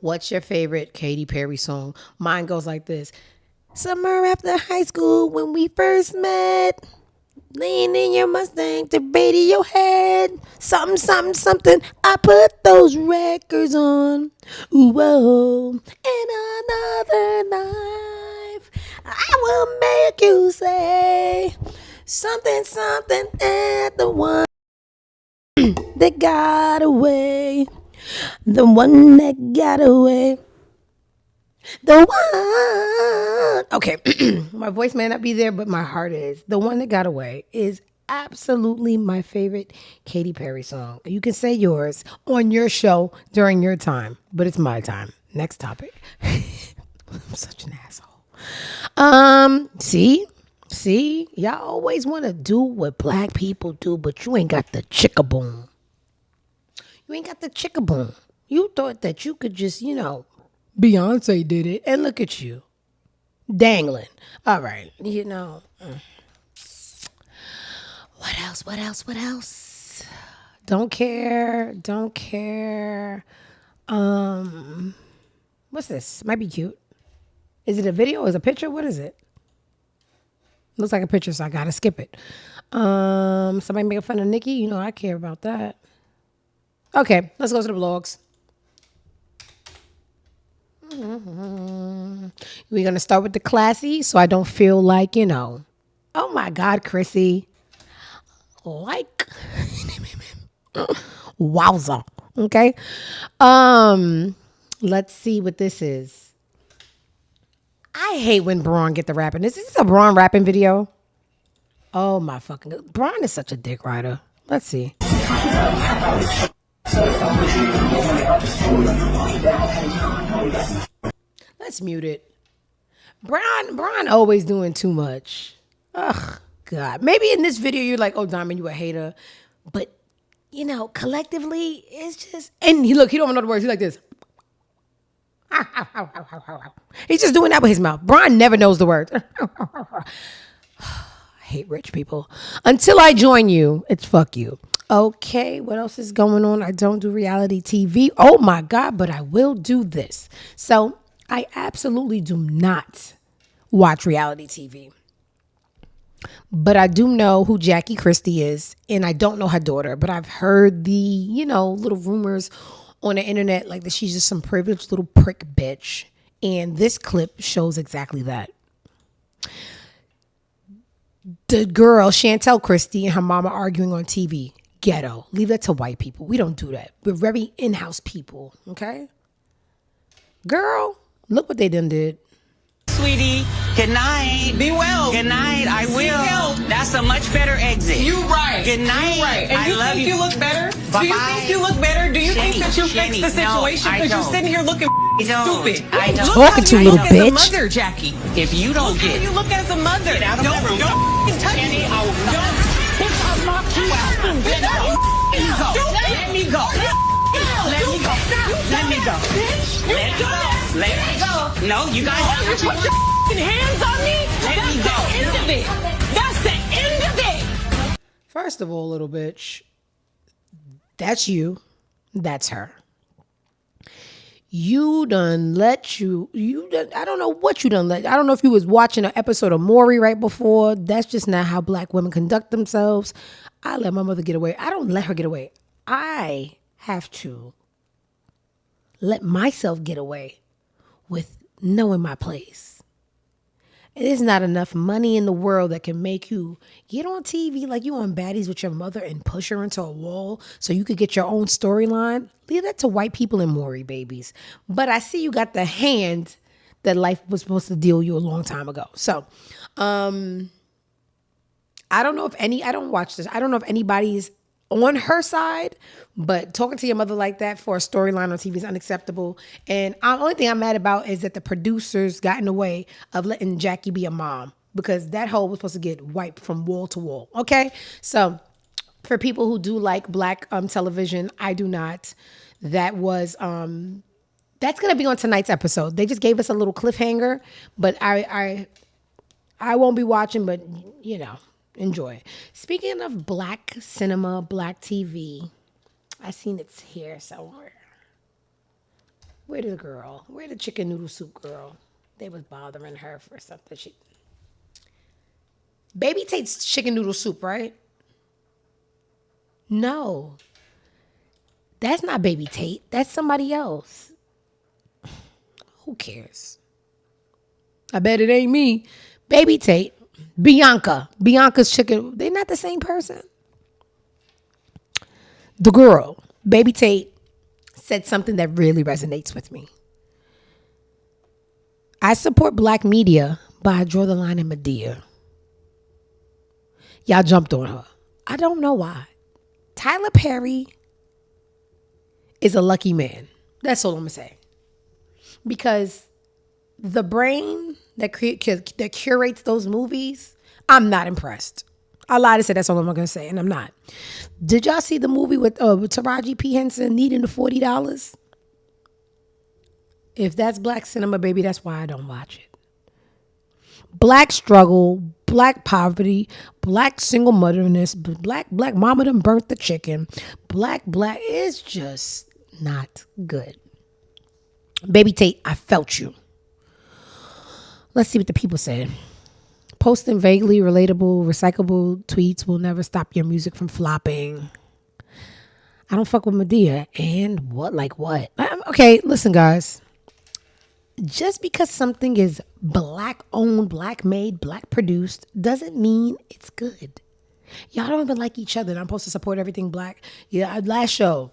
What's your favorite Katy Perry song? Mine goes like this. Summer after high school when we first met. Laying in your Mustang to Radiohead. Something, something, something. I put those records on. Ooh, whoa. And another life. I will make you say something, something at the one that got away. The one that got away. The one. Okay, my voice may not be there, but my heart is. The one that got away is absolutely my favorite Katy Perry song. You can say yours on your show during your time, but it's my time. Next topic. I'm such an asshole. See, y'all always want to do what black people do, but you ain't got the chickaboom. You ain't got the chickaboom. You thought that you could just, Beyonce did it, and look at you, dangling. All right, What else? Don't care. What's this? Might be cute. Is it a video? Is it a picture? What is it? Looks like a picture, so I gotta skip it. Somebody making fun of Nikki. I care about that. Okay, let's go to the vlogs. We're going to start with the classy so I don't feel like, oh my God, Chrissy. Wowza. Okay. Let's see what this is. I hate when Braun get the rapping. Is this a Braun rapping video? Oh my fucking God. Braun is such a dick rider. Let's see. Let's mute it. Braun always doing too much. Ugh, God. Maybe in this video you're like, oh, Diamond, you a hater. But, collectively, it's just... And he don't even know the words. He's like this. He's just doing that with his mouth. Braun never knows the words. I hate rich people. Until I join you, it's fuck you. Okay, what else is going on? I don't do reality TV. Oh my God, but I will do this. So I absolutely do not watch reality TV. But I do know who Jackie Christie is, and I don't know her daughter, but I've heard the, little rumors on the internet like that she's just some privileged little prick bitch. And this clip shows exactly that. The girl, Chantel Christie, and her mama arguing on TV. Ghetto. Leave that to white people. We don't do that. We're very in-house people, okay? Girl, look what they done did. Sweetie, good night. Be well. Good night. I will. That's a much better exit. You right. Good night. You right. And I you love think you look better? Bye-bye. Do you think you look better? Do you think that you fixed the situation? Because you're sitting here looking stupid. I don't. Look Talking how to you little look as a bitch. mother, Jackie. If you don't Look get how you look as a mother. Get out of my room. Don't touch me. I will not. Bitch, I'll knock you out. Let me go. Let me go. Let me go. Let me go. Let me go. Let me go. No, you guys You put your hands on me? Let me go. That's the end of it. That's the end of it. First of all, little bitch, that's you. That's her. You done let I don't know what you done let. I don't know if you was watching an episode of Rory right before. That's just not how black women conduct themselves. I let my mother get away. I don't let her get away. I have to let myself get away with knowing my place. There's not enough money in the world that can make you get on TV like you on Baddies with your mother and push her into a wall so you could get your own storyline. Leave that to white people and Maury babies. But I see you got the hand that life was supposed to deal you a long time ago. So, I don't know if I don't watch this. I don't know if anybody's on her side, but talking to your mother like that for a storyline on TV is unacceptable. And the only thing I'm mad about is that the producers got in the way of letting Jackie be a mom, because that hoe was supposed to get wiped from wall to wall. Okay, so for people who do like black television, I do not. That was that's gonna be on tonight's episode. They just gave us a little cliffhanger, but I won't be watching, but you know. Enjoy. Speaking of black cinema, black TV, I seen it's here somewhere. Where the girl? Where the chicken noodle soup girl? They was bothering her for something. Baby Tate's chicken noodle soup, right? No. That's not Baby Tate. That's somebody else. Who cares? I bet it ain't me. Baby Tate. Bianca's chicken. They're not the same person. The girl, Baby Tate, said something that really resonates with me. I support black media, but I draw the line in Medea. Y'all jumped on her. I don't know why. Tyler Perry is a lucky man. That's all I'm going to say. Because the brain that curates those movies, I'm not impressed. I lied to say that's all I'm going to say, and I'm not. Did y'all see the movie with Taraji P. Henson needing the $40? If that's black cinema, baby, that's why I don't watch it. Black struggle, black poverty, black single motherness, black mama done burnt the chicken. Black is just not good. Baby Tate, I felt you. Let's see what the people said. Posting vaguely relatable, recyclable tweets will never stop your music from flopping. I don't fuck with Medea. And what? Like what? Okay, listen, guys. Just because something is black owned, black made, black produced doesn't mean it's good. Y'all don't even like each other. And I'm supposed to support everything black. Yeah, last show.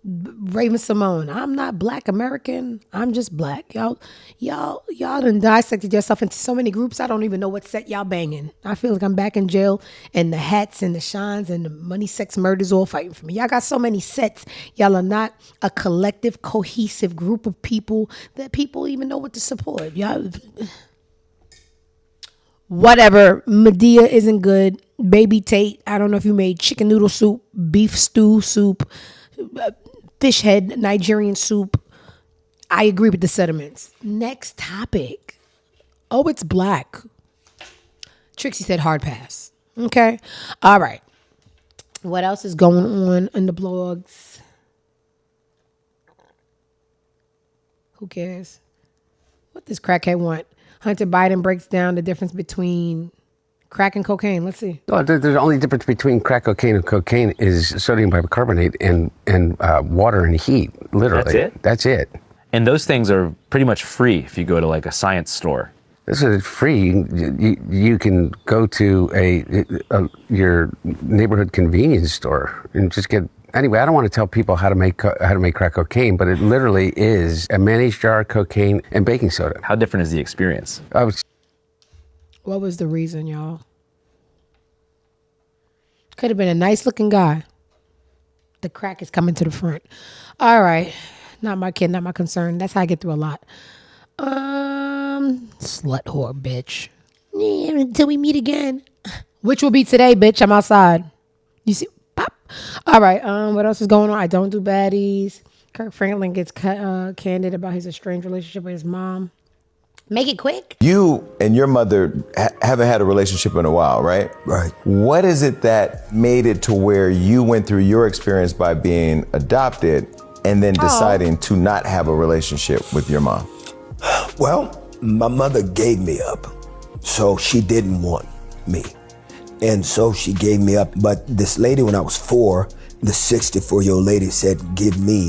Raven Simone, I'm not black American. I'm just black. Y'all done dissected yourself into so many groups. I don't even know what set y'all banging. I feel like I'm back in jail, and the hats and the shines and the money, sex, murders all fighting for me. Y'all got so many sets. Y'all are not a collective, cohesive group of people that people even know what to support. Y'all, whatever. Medea isn't good. Baby Tate, I don't know if you made chicken noodle soup, beef stew soup, fish head Nigerian soup. I agree with the sentiments. Next topic. Oh, it's black. Trixie said hard pass. Okay. All right. What else is going on in the blogs? Who cares? What does crackhead want? Hunter Biden breaks down the difference between crack and cocaine. Let's see. Oh, the only difference between crack cocaine and cocaine is sodium bicarbonate and water and heat. Literally, That's it. That's it. And those things are pretty much free if you go to like a science store. This is free. You can go to your neighborhood convenience store and just get. Anyway, I don't want to tell people how to make crack cocaine, but it literally is a mayonnaise jar, cocaine, and baking soda. How different is the experience? What was the reason, y'all? Could have been a nice looking guy. The crack is coming to the front. All right. Not my kid, not my concern. That's how I get through a lot. Slut whore, bitch. Yeah, until we meet again. Which will be today, bitch. I'm outside. You see? Pop. All right. What else is going on? I don't do baddies. Kirk Franklin gets candid about his estranged relationship with his mom. Make it quick. You and your mother haven't had a relationship in a while, right? Right. What is it that made it to where you went through your experience by being adopted and then deciding to not have a relationship with your mom? Well, my mother gave me up, so she didn't want me. And so she gave me up. But this lady, when I was 4, the 64-year-old lady said, give me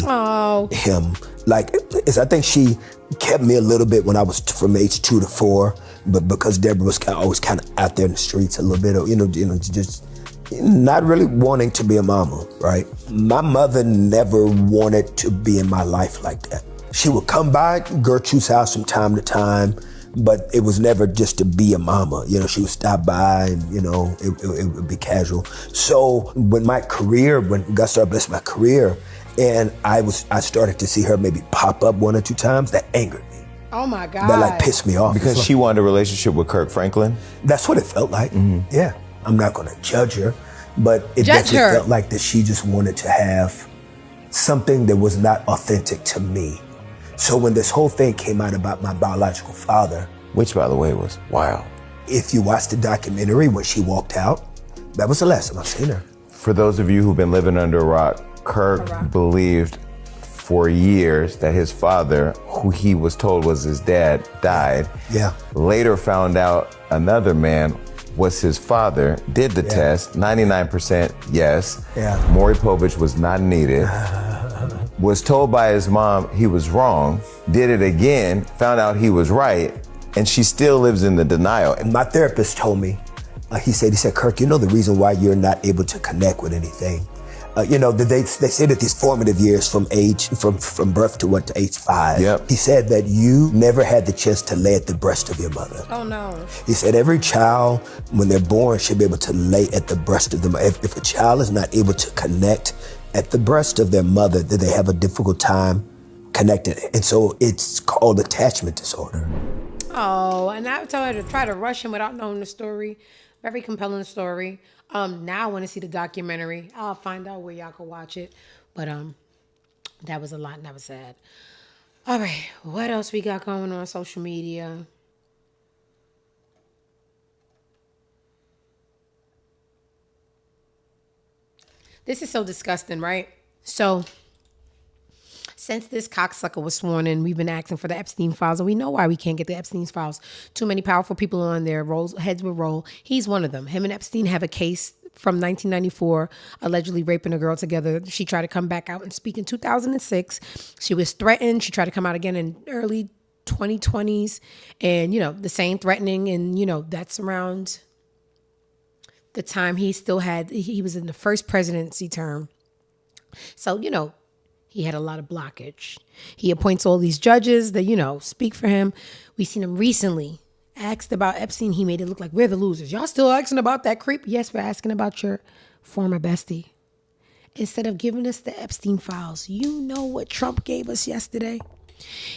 him. Like, I think she kept me a little bit when I was from age 2 to 4, but because Deborah was always kind of out there in the streets a little bit, just not really wanting to be a mama, right? My mother never wanted to be in my life like that. She would come by Gertrude's house from time to time, but it was never just to be a mama. She would stop by and, it would be casual. So when God started blessing my career, and I started to see her maybe pop up 1 or 2 times, that angered me. Oh my God. That pissed me off. Because she wanted a relationship with Kirk Franklin? That's what it felt like. Mm-hmm. Yeah. I'm not gonna judge her, but it definitely felt like that she just wanted to have something that was not authentic to me. So when this whole thing came out about my biological father, which by the way was wild. If you watch the documentary when she walked out, that was the last time I've seen her. For those of you who've been living under a rock, Kirk believed for years that his father, who he was told was his dad, died. Yeah. Later found out another man was his father, did the test, 99% yes. Yeah. Maury Povich was not needed. Was told by his mom he was wrong, did it again, found out he was right, and she still lives in the denial. And my therapist told me, he said, Kirk, the reason why you're not able to connect with anything, they say that these formative years from birth to age 5. Yep. He said that you never had the chance to lay at the breast of your mother. Oh no. He said every child, when they're born, should be able to lay at the breast of them. If a child is not able to connect at the breast of their mother, then they have a difficult time connecting. And so it's called attachment disorder. Oh, and I told her to try to rush him without knowing the story. Very compelling story. Now I want to see the documentary. I'll find out where y'all can watch it. But that was a lot and that was sad. All right, what else we got going on social media? This is so disgusting, right? So, since this cocksucker was sworn in, we've been asking for the Epstein files, and we know why we can't get the Epstein files. Too many powerful people on there, heads will roll. He's one of them. Him and Epstein have a case from 1994, allegedly raping a girl together. She tried to come back out and speak in 2006. She was threatened. She tried to come out again in early 2020s. And, the same threatening. And, that's around the time he was in the first presidency term. So, he had a lot of blockage. He appoints all these judges that, speak for him. We seen him recently asked about Epstein. He made it look like we're the losers. Y'all still asking about that creep? Yes, we're asking about your former bestie. Instead of giving us the Epstein files, you know what Trump gave us yesterday?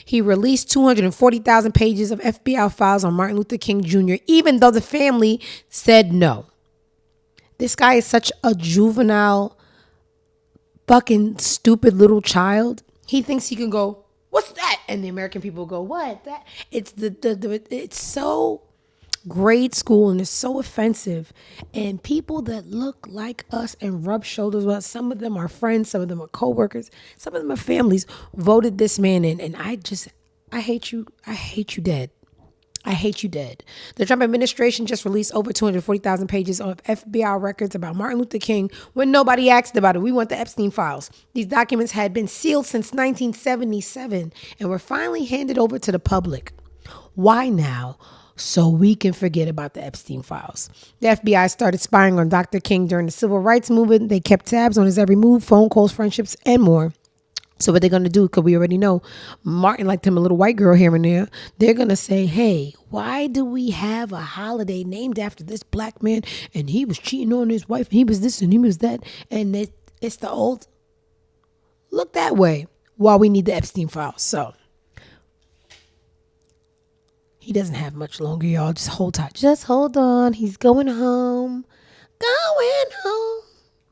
He released 240,000 pages of FBI files on Martin Luther King Jr., even though the family said no. This guy is such a juvenile, fucking stupid little child. He thinks he can go, what's that? And the American people go, what? That? It's it's so grade school and it's so offensive. And people that look like us and rub shoulders with us, some of them are friends, some of them are coworkers, some of them are families, voted this man in. And I hate you. I hate you dead. I hate you dead. The Trump administration just released over 240,000 pages of FBI records about Martin Luther King when nobody asked about it. We want the Epstein files. These documents had been sealed since 1977 and were finally handed over to the public. Why now? so we can forget about the Epstein files. The FBI started spying on Dr. King during the civil rights movement. They kept tabs on his every move, phone calls, friendships, and more. So what they're going to do, because we already know Martin liked him a little white girl here and there, they're going to say, hey, why do we have a holiday named after this black man? And he was cheating on his wife, and he was this and he was that. And it's the old look that way while we need the Epstein files. So he doesn't have much longer, y'all. Just hold tight. Just hold on. He's going home. Going home.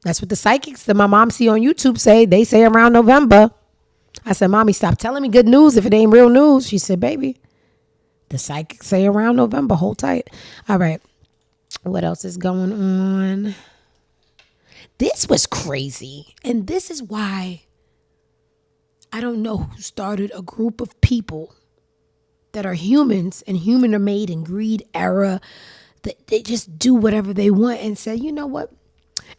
That's what the psychics that my mom see on YouTube say. They say around November. I said, Mommy, stop telling me good news if it ain't real news. She said, baby, the psychics say around November. Hold tight. All right. What else is going on? This was crazy. And this is why I don't know who started a group of people that are humans and human are made in greed era, that they just do whatever they want and say, you know what?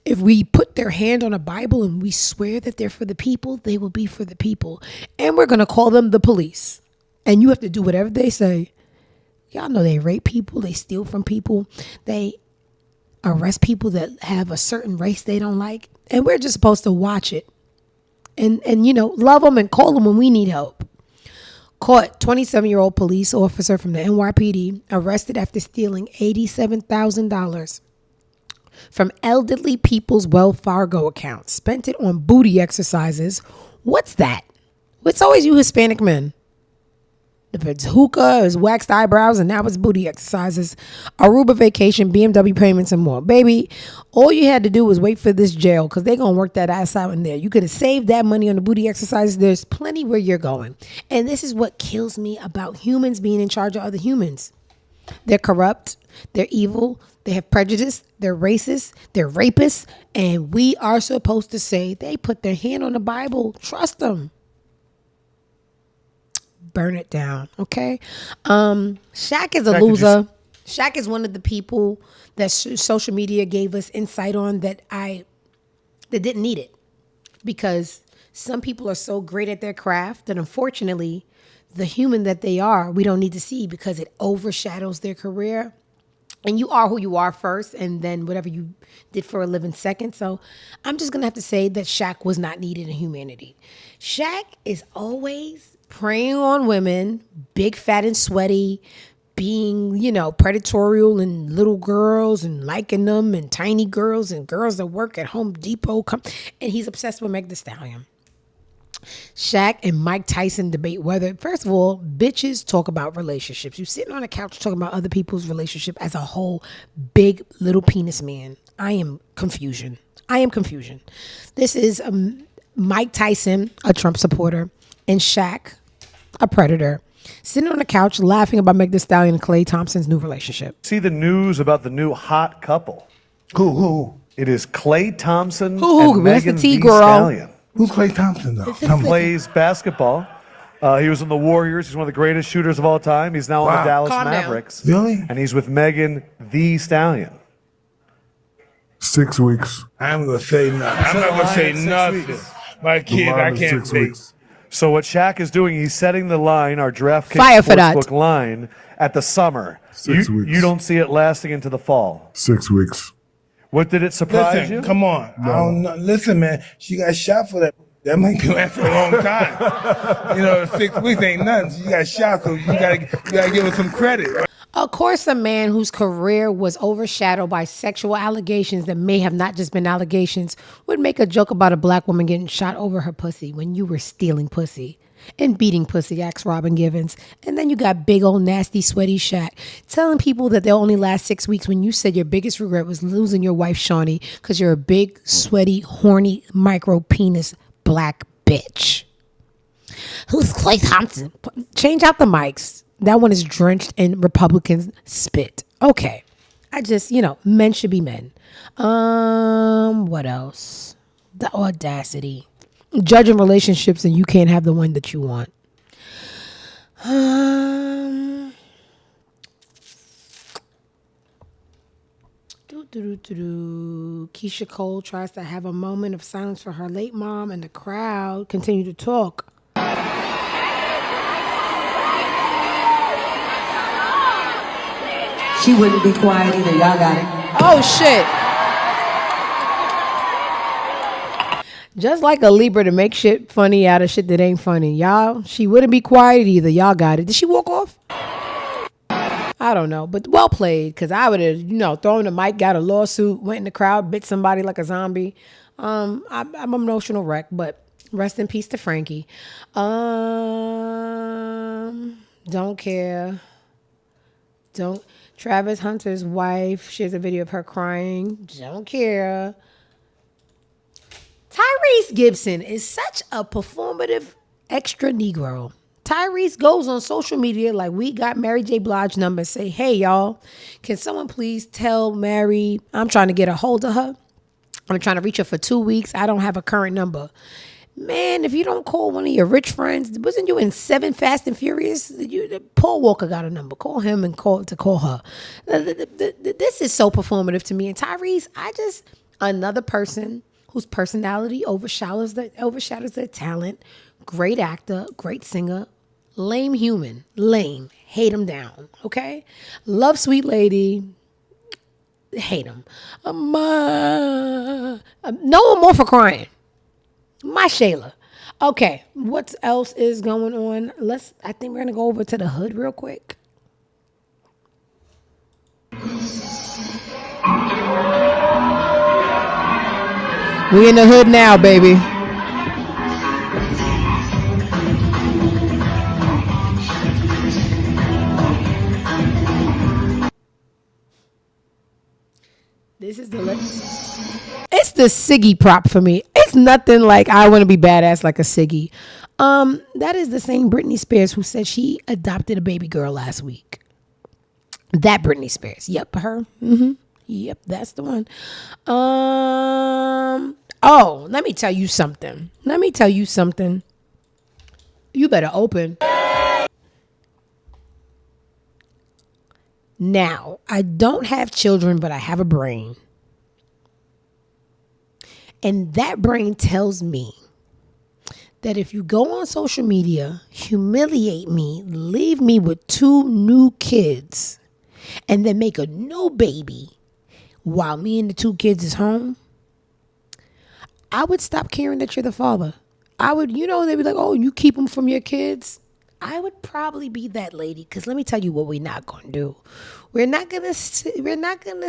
If we put their hand on a Bible and we swear that they're for the people, they will be for the people. And we're going to call them the police. And you have to do whatever they say. Y'all know they rape people. They steal from people. They arrest people that have a certain race they don't like. And we're just supposed to watch it. And you know, love them and call them when we need help. Caught 27-year-old police officer from the NYPD arrested after stealing $87,000 from elderly people's Wells Fargo accounts. Spent it on booty exercises. What's that? It's always you Hispanic men. If it's hookah, it's waxed eyebrows, and now it's booty exercises, Aruba vacation, BMW payments, and more. Baby, all you had to do was wait for this jail because they're going to work that ass out in there. You could have saved that money on the booty exercises. There's plenty where you're going. And this is what kills me about humans being in charge of other humans. They're corrupt. They're evil. They have prejudice. They're racist. They're rapists. And we are supposed to say they put their hand on the Bible. Trust them. Burn it down, okay? Shaq is a loser. Shaq is one of the people that social media gave us insight on that didn't need it. Because some people are so great at their craft that unfortunately, the human that they are, we don't need to see because it overshadows their career. And you are who you are first, and then whatever you did for a living second. So I'm just going to have to say that Shaq was not needed in humanity. Shaq is always preying on women, big, fat, and sweaty, being, predatorial and little girls and liking them and tiny girls and girls that work at Home Depot. And he's obsessed with Meg Thee Stallion. Shaq and Mike Tyson debate whether, first of all, bitches talk about relationships. You sitting on a couch talking about other people's relationship as a whole big little penis man. I am confusion. This is Mike Tyson, a Trump supporter, and Shaq, a predator, sitting on the couch laughing about Meg Thee Stallion and Klay Thompson's new relationship. See the news about the new hot couple. Who? It is Klay Thompson Who? and That's Megan the T Thee girl. Stallion. Who's Klay Thompson, though? Plays basketball. He was in the Warriors. He's one of the greatest shooters of all time. He's now on the Dallas Mavericks. Really? And he's with Megan Thee Stallion. 6 weeks. I'm going to say nothing. I'm not going to say nothing. My kid, I can't say. So what Shaq is doing, he's setting the line, our DraftKings Sportsbook line, at the summer. 6 weeks. You don't see it lasting into the fall. 6 weeks. What, did it surprise you? Come on. No. I don't know. Listen, man, she got shot for that. That might be last for a long time. 6 weeks ain't nothing. She got shot, so you gotta give her some credit. Of course, a man whose career was overshadowed by sexual allegations that may have not just been allegations would make a joke about a black woman getting shot over her pussy when you were stealing pussy and beating pussy, asked Robin Givens. And then you got big old nasty sweaty Shaq telling people that they'll only last 6 weeks when you said your biggest regret was losing your wife, Shawnee, because you're a big, sweaty, horny, micro penis black bitch. Who's Klay Thompson? Change out the mics. That one is drenched in Republicans' spit. Okay. I just, men should be men. What else? The audacity. Judging relationships and you can't have the one that you want. Keisha Cole tries to have a moment of silence for her late mom, and the crowd continue to talk. She wouldn't be quiet either. Y'all got it. Oh, shit. Just like a Libra to make shit funny out of shit that ain't funny. Y'all, she wouldn't be quiet either. Y'all got it. Did she walk off? I don't know, but well played, because I would have, thrown the mic, got a lawsuit, went in the crowd, bit somebody like a zombie. I'm an emotional wreck, but rest in peace to Frankie. Don't care. Travis Hunter's wife shares a video of her crying. Don't care. Tyrese Gibson is such a performative extra Negro. Tyrese goes on social media like we got Mary J. Blige number and say, hey, y'all, can someone please tell Mary I'm trying to get a hold of her? I'm trying to reach her for 2 weeks. I don't have a current number. Man, if you don't call one of your rich friends, wasn't you in 7 Fast and Furious? Paul Walker got a number. Call him and call her. This is so performative to me. And Tyrese, another person whose personality overshadows their talent. Great actor, great singer, lame human, lame, hate him down, okay? Love Sweet Lady, hate him. No more for crying. My Shayla. Okay, what else is going on? I think we're gonna go over to the hood real quick. We in the hood now, baby. This is it's the Siggy prop for me. It's nothing like I want to be badass like a Siggy. That is the same Britney Spears who said she adopted a baby girl last week. That Britney Spears. Yep, her. Yep, that's the one. Oh, let me tell you something. You better open. Now, I don't have children, but I have a brain. And that brain tells me that if you go on social media, humiliate me, leave me with 2 new kids, and then make a new baby while me and the 2 kids is home, I would stop caring that you're the father. They'd be like, oh, you keep them from your kids? I would probably be that lady, because let me tell you what we're not going to do. We're not going to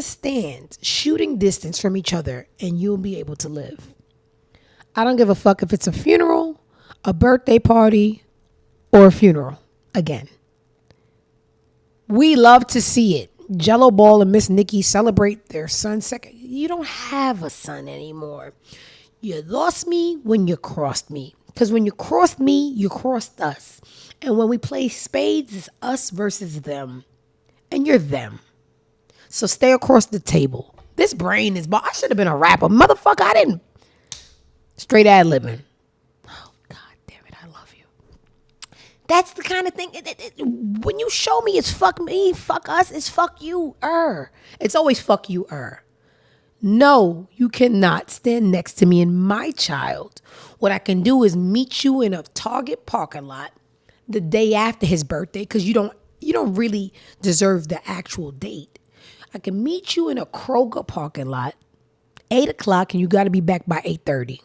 stand shooting distance from each other and you'll be able to live. I don't give a fuck if it's a funeral, a birthday party, or a funeral. Again, we love to see it. Gelo Ball and Miss Nikki celebrate their son's second. You don't have a son anymore. You lost me when you crossed me. Because when you crossed me, you crossed us. And when we play spades, it's us versus them. And you're them. So stay across the table. This brain is... I should have been a rapper. Motherfucker, I didn't... Straight ad-libbing. Oh, God damn it, I love you. That's the kind of thing... when you show me it's fuck me, fuck us, it's fuck you, It's always fuck you, No, you cannot stand next to me and my child. What I can do is meet you in a Target parking lot the day after his birthday, because you don't really deserve the actual date. I can meet you in a Kroger parking lot, 8 o'clock, and you got to be back by 8:30.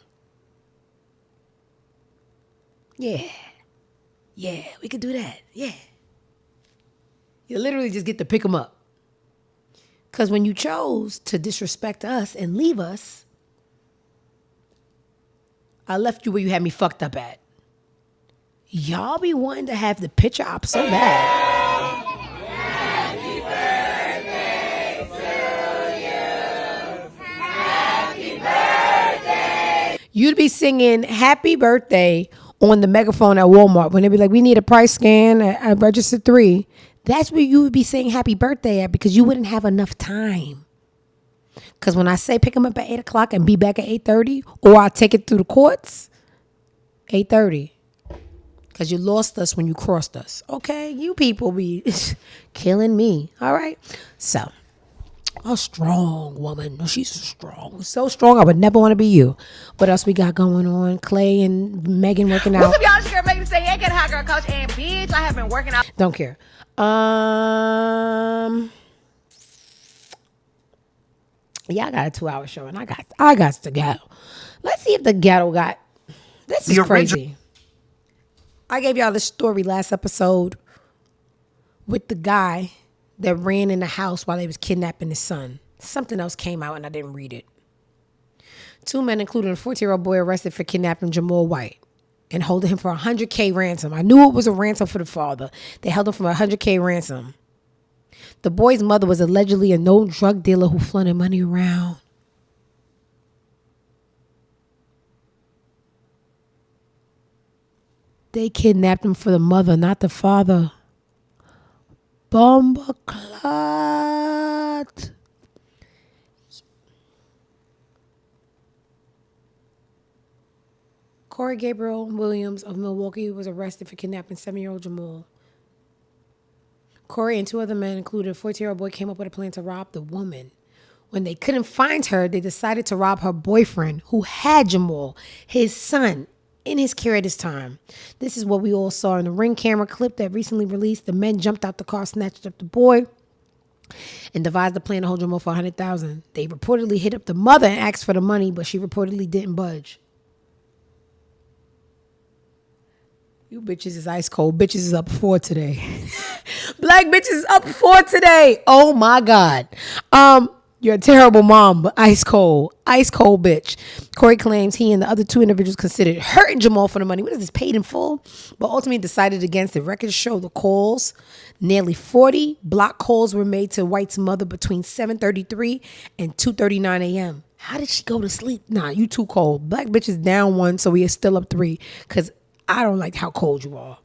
Yeah, we could do that. Yeah. You literally just get to pick them up. Because when you chose to disrespect us and leave us, I left you where you had me fucked up at. Y'all be wanting to have the picture op so bad. Happy birthday to you. Happy birthday. You'd be singing happy birthday on the megaphone at Walmart when they'd be like, we need a price scan at register 3. That's where you would be saying happy birthday at, because you wouldn't have enough time. Because when I say pick them up at 8 o'clock and be back at 8:30, or I'll take it through the courts, 8:30. Because you lost us when you crossed us. Okay, you people be killing me. All right. So, a strong woman. She's strong. So strong, I would never want to be you. What else we got going on? Clay and Megan working out. What's up, y'all? It's your girl Megan say, hey, get a hot girl coach. And bitch, I have been working out. Don't care. Y'all got a 2-hour show, and I got to go. Let's see if the ghetto got. This is crazy. I gave y'all the story last episode with the guy that ran in the house while they was kidnapping his son. Something else came out, and I didn't read it. 2 men, including a 14-year-old boy, arrested for kidnapping Jamal White and holding him for $100K ransom. I knew it was a ransom for the father. They held him for $100K ransom. The boy's mother was allegedly a known drug dealer who flaunted money around. They kidnapped him for the mother, not the father. Bomba clot. Corey Gabriel Williams of Milwaukee was arrested for kidnapping 7-year-old Jamal. Corey and 2 other men, including a 14-year-old boy, came up with a plan to rob the woman. When they couldn't find her, they decided to rob her boyfriend, who had Jamal, his son, in his care at this time. This is what we all saw in the Ring camera clip that recently released. The men jumped out the car, snatched up the boy, and devised a plan to hold Jamal for $100,000. They reportedly hit up the mother and asked for the money, but she reportedly didn't budge. You bitches is ice cold. Bitches is up 4 today. Black bitches is up 4 today. Oh my God. You're a terrible mom, but ice cold. Ice cold bitch. Corey claims he and the other 2 individuals considered hurting Jamal for the money. What is this, paid in full? But ultimately decided against it. Records show the calls. Nearly 40 block calls were made to White's mother between 7:33 and 2:39 a.m. How did she go to sleep? Nah, you too cold. Black bitch is down 1, so we are still up 3. Because I don't like how cold you are.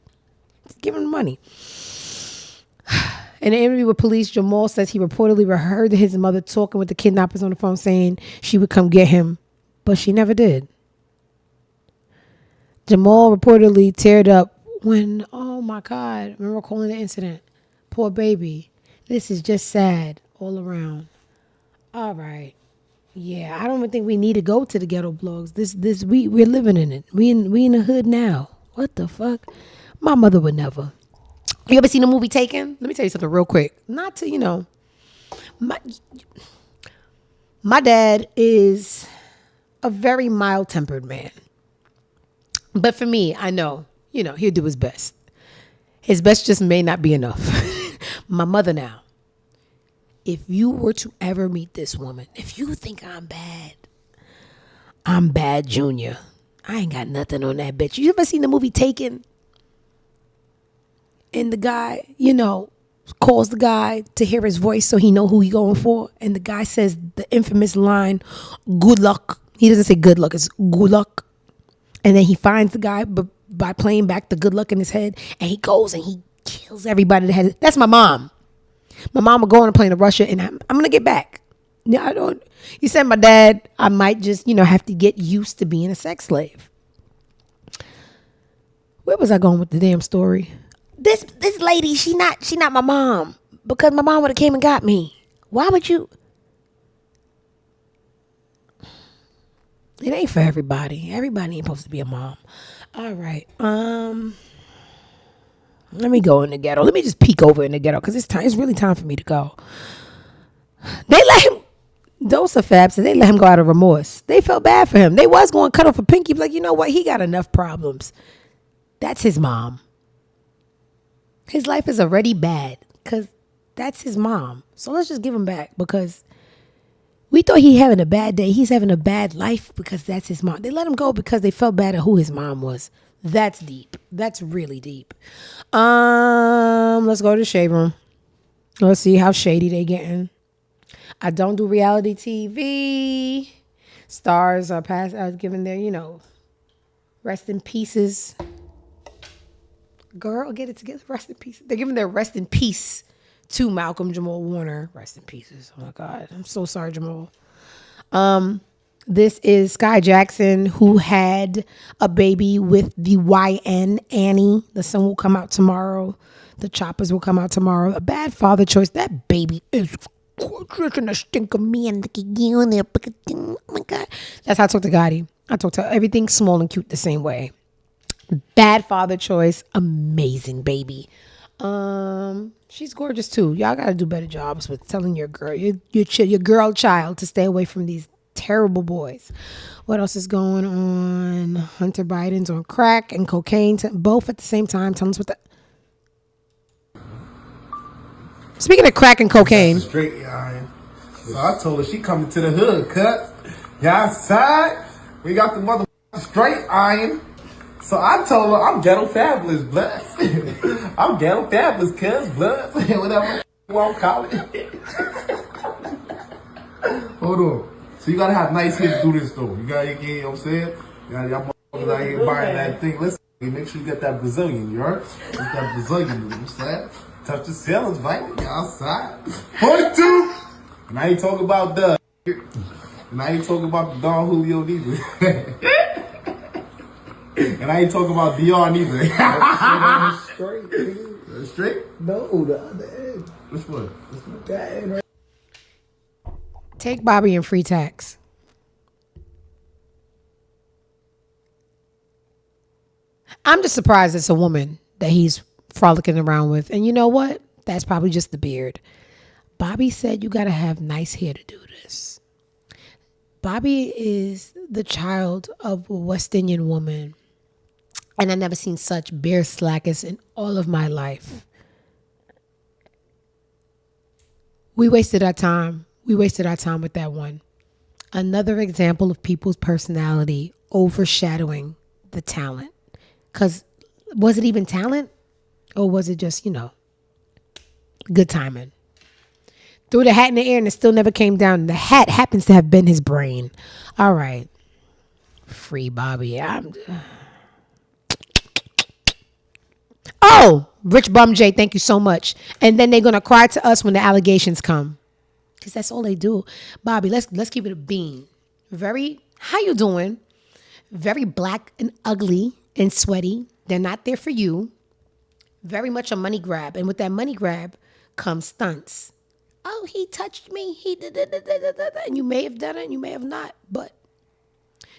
Just give him the money. In an interview with police, Jamal says he reportedly heard his mother talking with the kidnappers on the phone, saying she would come get him, but she never did. Jamal reportedly teared up when, oh my God, remember calling the incident. Poor baby. This is just sad all around. All right. Yeah, I don't even think we need to go to the ghetto blogs. We're living in it. We in the hood now. What the fuck? My mother would never. You ever seen the movie Taken? Let me tell you something real quick. Not to, my dad is a very mild-tempered man. But for me, I know, he'll do his best. His best just may not be enough. My mother now. If you were to ever meet this woman, if you think I'm bad Junior. I ain't got nothing on that bitch. You ever seen the movie Taken? And the guy, calls the guy to hear his voice so he know who he going for. And the guy says the infamous line, good luck. He doesn't say good luck, it's good luck. And then he finds the guy by playing back the good luck in his head. And he goes and he kills everybody that has it. That's my mom. My mom will go on a plane to Russia, and I'm going to get back. No, you said my dad, I might just, have to get used to being a sex slave. Where was I going with the damn story? This lady, she not my mom, because my mom would have came and got me. Why would you? It ain't for everybody. Everybody ain't supposed to be a mom. All right. Let me go in the ghetto. Let me just peek over in the ghetto because it's really time for me to go. They let him, those are Fab said they let him go out of remorse. They felt bad for him. They was going to cut off a pinky. Like, you know what? He got enough problems. That's his mom. His life is already bad because that's his mom. So let's just give him back because we thought he having a bad day. He's having a bad life because that's his mom. They let him go because they felt bad at who his mom was. That's deep. That's really deep. Let's go to the shade room. Let's see how shady they getting. I don't do reality TV. Stars are giving their, rest in pieces. Girl, get it together. Rest in peace. They're giving their rest in peace to Malcolm Jamal Warner. Rest in pieces. Oh my God. I'm so sorry, Jamal. This is Sky Jackson, who had a baby with the YN Annie. The son will come out tomorrow. The choppers will come out tomorrow. A bad father choice. That baby is drinking a stink of me and on there. Oh my God. That's how I talk to Gotti. I talk to everything small and cute the same way. Bad father choice. Amazing baby. She's gorgeous too. Y'all gotta do better jobs with telling your girl child to stay away from these terrible boys. What else is going on? Hunter Biden's on crack and cocaine, both at the same time. Tell us what the. Speaking of crack and cocaine. Straight iron. So I told her she coming to the hood, cut. Yeah, outside. We got the mother straight iron. So I told her I'm ghetto fabulous, blood. I'm ghetto fabulous, cuz, blood. Whatever you want to call it. Hold on. So you gotta have nice hair to do this though. You gotta, you know what I'm saying? Y'all motherfuckers out here buying that thing. Listen, make sure you get that Brazilian, you heard? Get that Brazilian, you know what I'm saying? Touch the ceilings, right? You outside. 42! And I ain't talking about the. And I ain't talking about the Don Julio neither. And I ain't talking about Dior neither. Straight, nigga. Straight? No, the other end. Which one? That end right. Take Bobby and free tax. I'm just surprised it's a woman that he's frolicking around with. And you know what? That's probably just the beard. Bobby said you got to have nice hair to do this. Bobby is the child of a West Indian woman. And I never seen such bear slackers in all of my life. We wasted our time. We wasted our time with that one. Another example of people's personality overshadowing the talent. Because was it even talent? Or was it just, good timing? Threw the hat in the air and it still never came down. The hat happens to have been his brain. All right. Free Bobby. Oh, Rich Bum J, thank you so much. And then they're going to cry to us when the allegations come. Because that's all they do. Bobby, let's keep it a bean. How you doing? Very black and ugly and sweaty. They're not there for you. Very much a money grab. And with that money grab comes stunts. Oh, he touched me. He did. And you may have done it and you may have not. But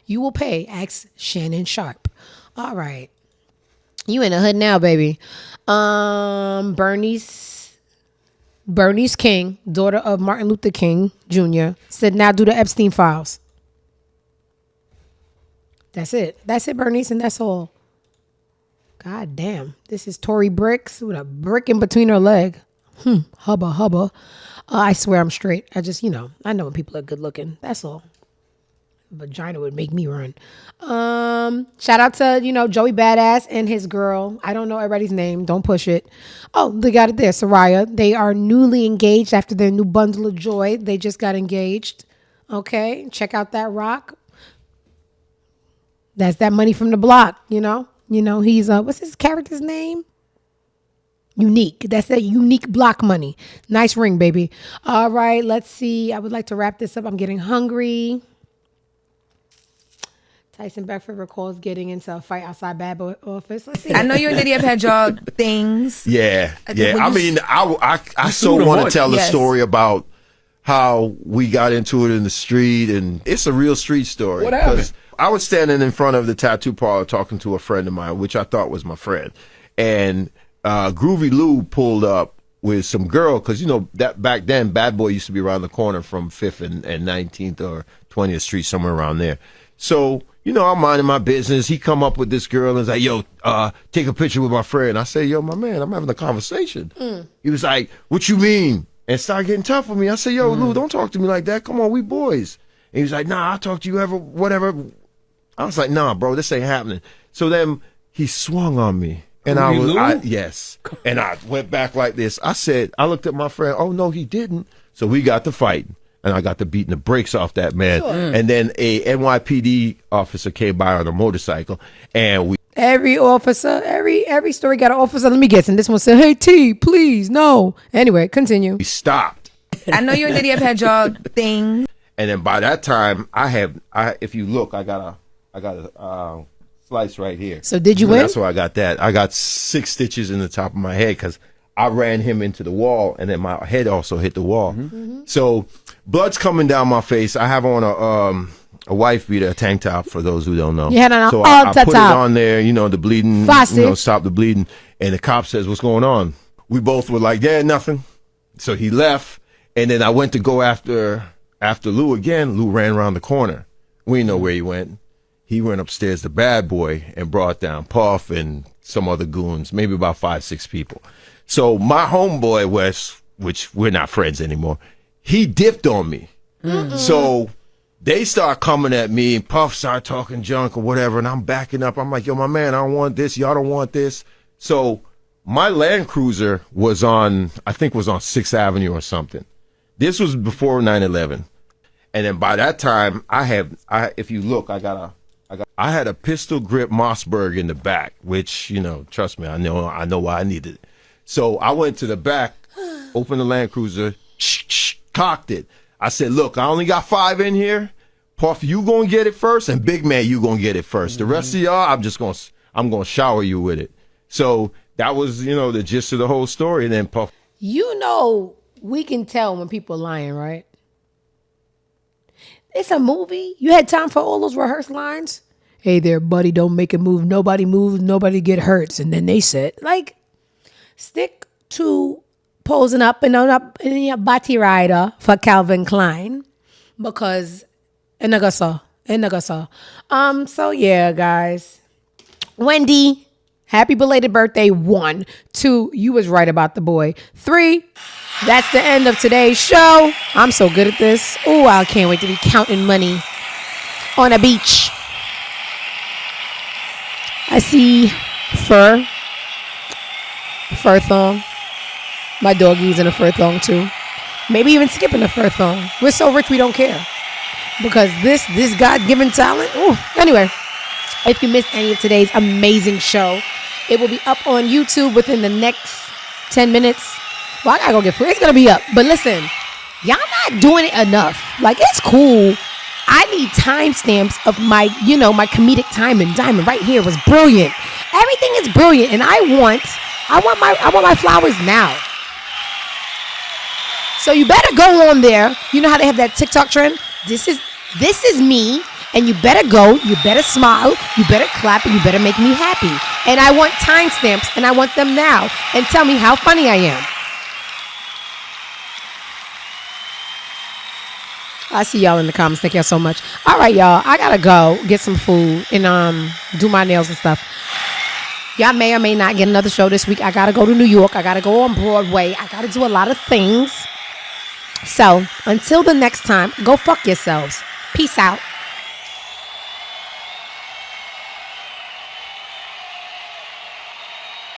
you will pay. Ask Shannon Sharp. All right. You in the hood now, baby. Bernice King, daughter of Martin Luther King Jr., said, now do the Epstein files. That's it. That's it, Bernice, and that's all. God damn. This is Tory Bricks with a brick in between her leg. Hubba. I swear I'm straight. I just, I know when people are good looking. That's all. Vagina would make me run. Shout out to, Joey Badass and his girl. I don't know everybody's name. Don't push it. Oh, they got it there. Soraya. They are newly engaged after their new bundle of joy. They just got engaged. Okay. Check out that rock. That's that money from the block, he's, what's his character's name? Unique. That's that unique block money. Nice ring, baby. All right. Let's see. I would like to wrap this up. I'm getting hungry. Tyson Beckford recalls getting into a fight outside Bad Boy office. Let's see. I know you and Diddy have had your things. Yeah. I so want to tell the story about how we got into it in the street, and it's a real street story. What happened? I was standing in front of the tattoo parlor talking to a friend of mine, which I thought was my friend, and Groovy Lou pulled up with some girl, because that back then Bad Boy used to be around the corner from 5th and 19th or 20th Street, somewhere around there. So I'm minding my business. He come up with this girl and was like, yo, take a picture with my friend. I say, yo, my man, I'm having a conversation. He was like, what you mean? And started getting tough with me. I said, yo, Lou, don't talk to me like that. Come on, we boys. And he was like, nah, I'll talk to you whatever. I was like, nah, bro, this ain't happening. So then he swung on me. And yes. And I went back like this. I looked at my friend. Oh, no, he didn't. So we got to fighting. And I got to beating the brakes off that man. Sure. And then a NYPD officer came by on a motorcycle, and we. Every officer, every story got an officer. Let me guess. And this one said, "Hey T, please, no." Anyway, continue. We stopped. I know you and Diddy have had your things. And then by that time, if you look, I got a slice right here. So did you win? That's where I got that. I got 6 stitches in the top of my head because I ran him into the wall, and then my head also hit the wall. So blood's coming down my face. I have on a wife beater, a tank top, for those who don't know. You had on so I put it on there, the bleeding, stop the bleeding. And the cop says, what's going on? we both were like, yeah, nothing. So he left, and then I went to go after Lou again. Lou ran around the corner. We didn't know where he went. He went upstairs to Bad Boy and brought down Puff and some other goons, maybe about 5-6 people. So my homeboy Wes, which we're not friends anymore, he dipped on me. So they start coming at me, and Puff start talking junk or whatever, and I'm backing up. I'm like, yo, my man, I don't want this. Y'all don't want this. So my Land Cruiser was on 6th Avenue or something. This was before 9/11. And then by that time, if you look, I had a pistol grip Mossberg in the back, which, trust me, I know why I needed it. So I went to the back, opened the Land Cruiser, cocked it. I said, look, I only got 5 in here. Puff, you gonna get it first, and Big Man, you gonna get it first. The rest of y'all, I'm gonna shower you with it. So that was, the gist of the whole story. And then Puff. We can tell when people are lying, right? It's a movie. You had time for all those rehearsed lines. Hey there, buddy, don't make a move. Nobody moves, nobody get hurts. And then they said, stick to posing up in your body rider for Calvin Klein. Because, so yeah, guys. Wendy, happy belated birthday. 1, 2, you was right about the boy. 3, that's the end of today's show. I'm so good at this. Oh, I can't wait to be counting money on a beach. I see fur thong. My doggy's in a fur thong too. Maybe even skipping a fur thong. We're so rich we don't care. Because this God-given talent. Ooh. Anyway, if you missed any of today's amazing show, it will be up on YouTube within the next 10 minutes. Well, I gotta go get food. It's gonna be up. But listen, y'all not doing it enough. It's cool. I need timestamps of my comedic timing. Diamond right here was brilliant. Everything is brilliant, and I want my flowers now. So you better go on there. You know how they have that TikTok trend? This is me, and you better go. You better smile. You better clap, and you better make me happy. And I want timestamps, and I want them now. And tell me how funny I am. I see y'all in the comments. Thank y'all so much. All right, y'all. I gotta go get some food and do my nails and stuff. Y'all may or may not get another show this week. I gotta go to New York. I gotta go on Broadway. I gotta do a lot of things. So until the next time, go fuck yourselves. Peace out.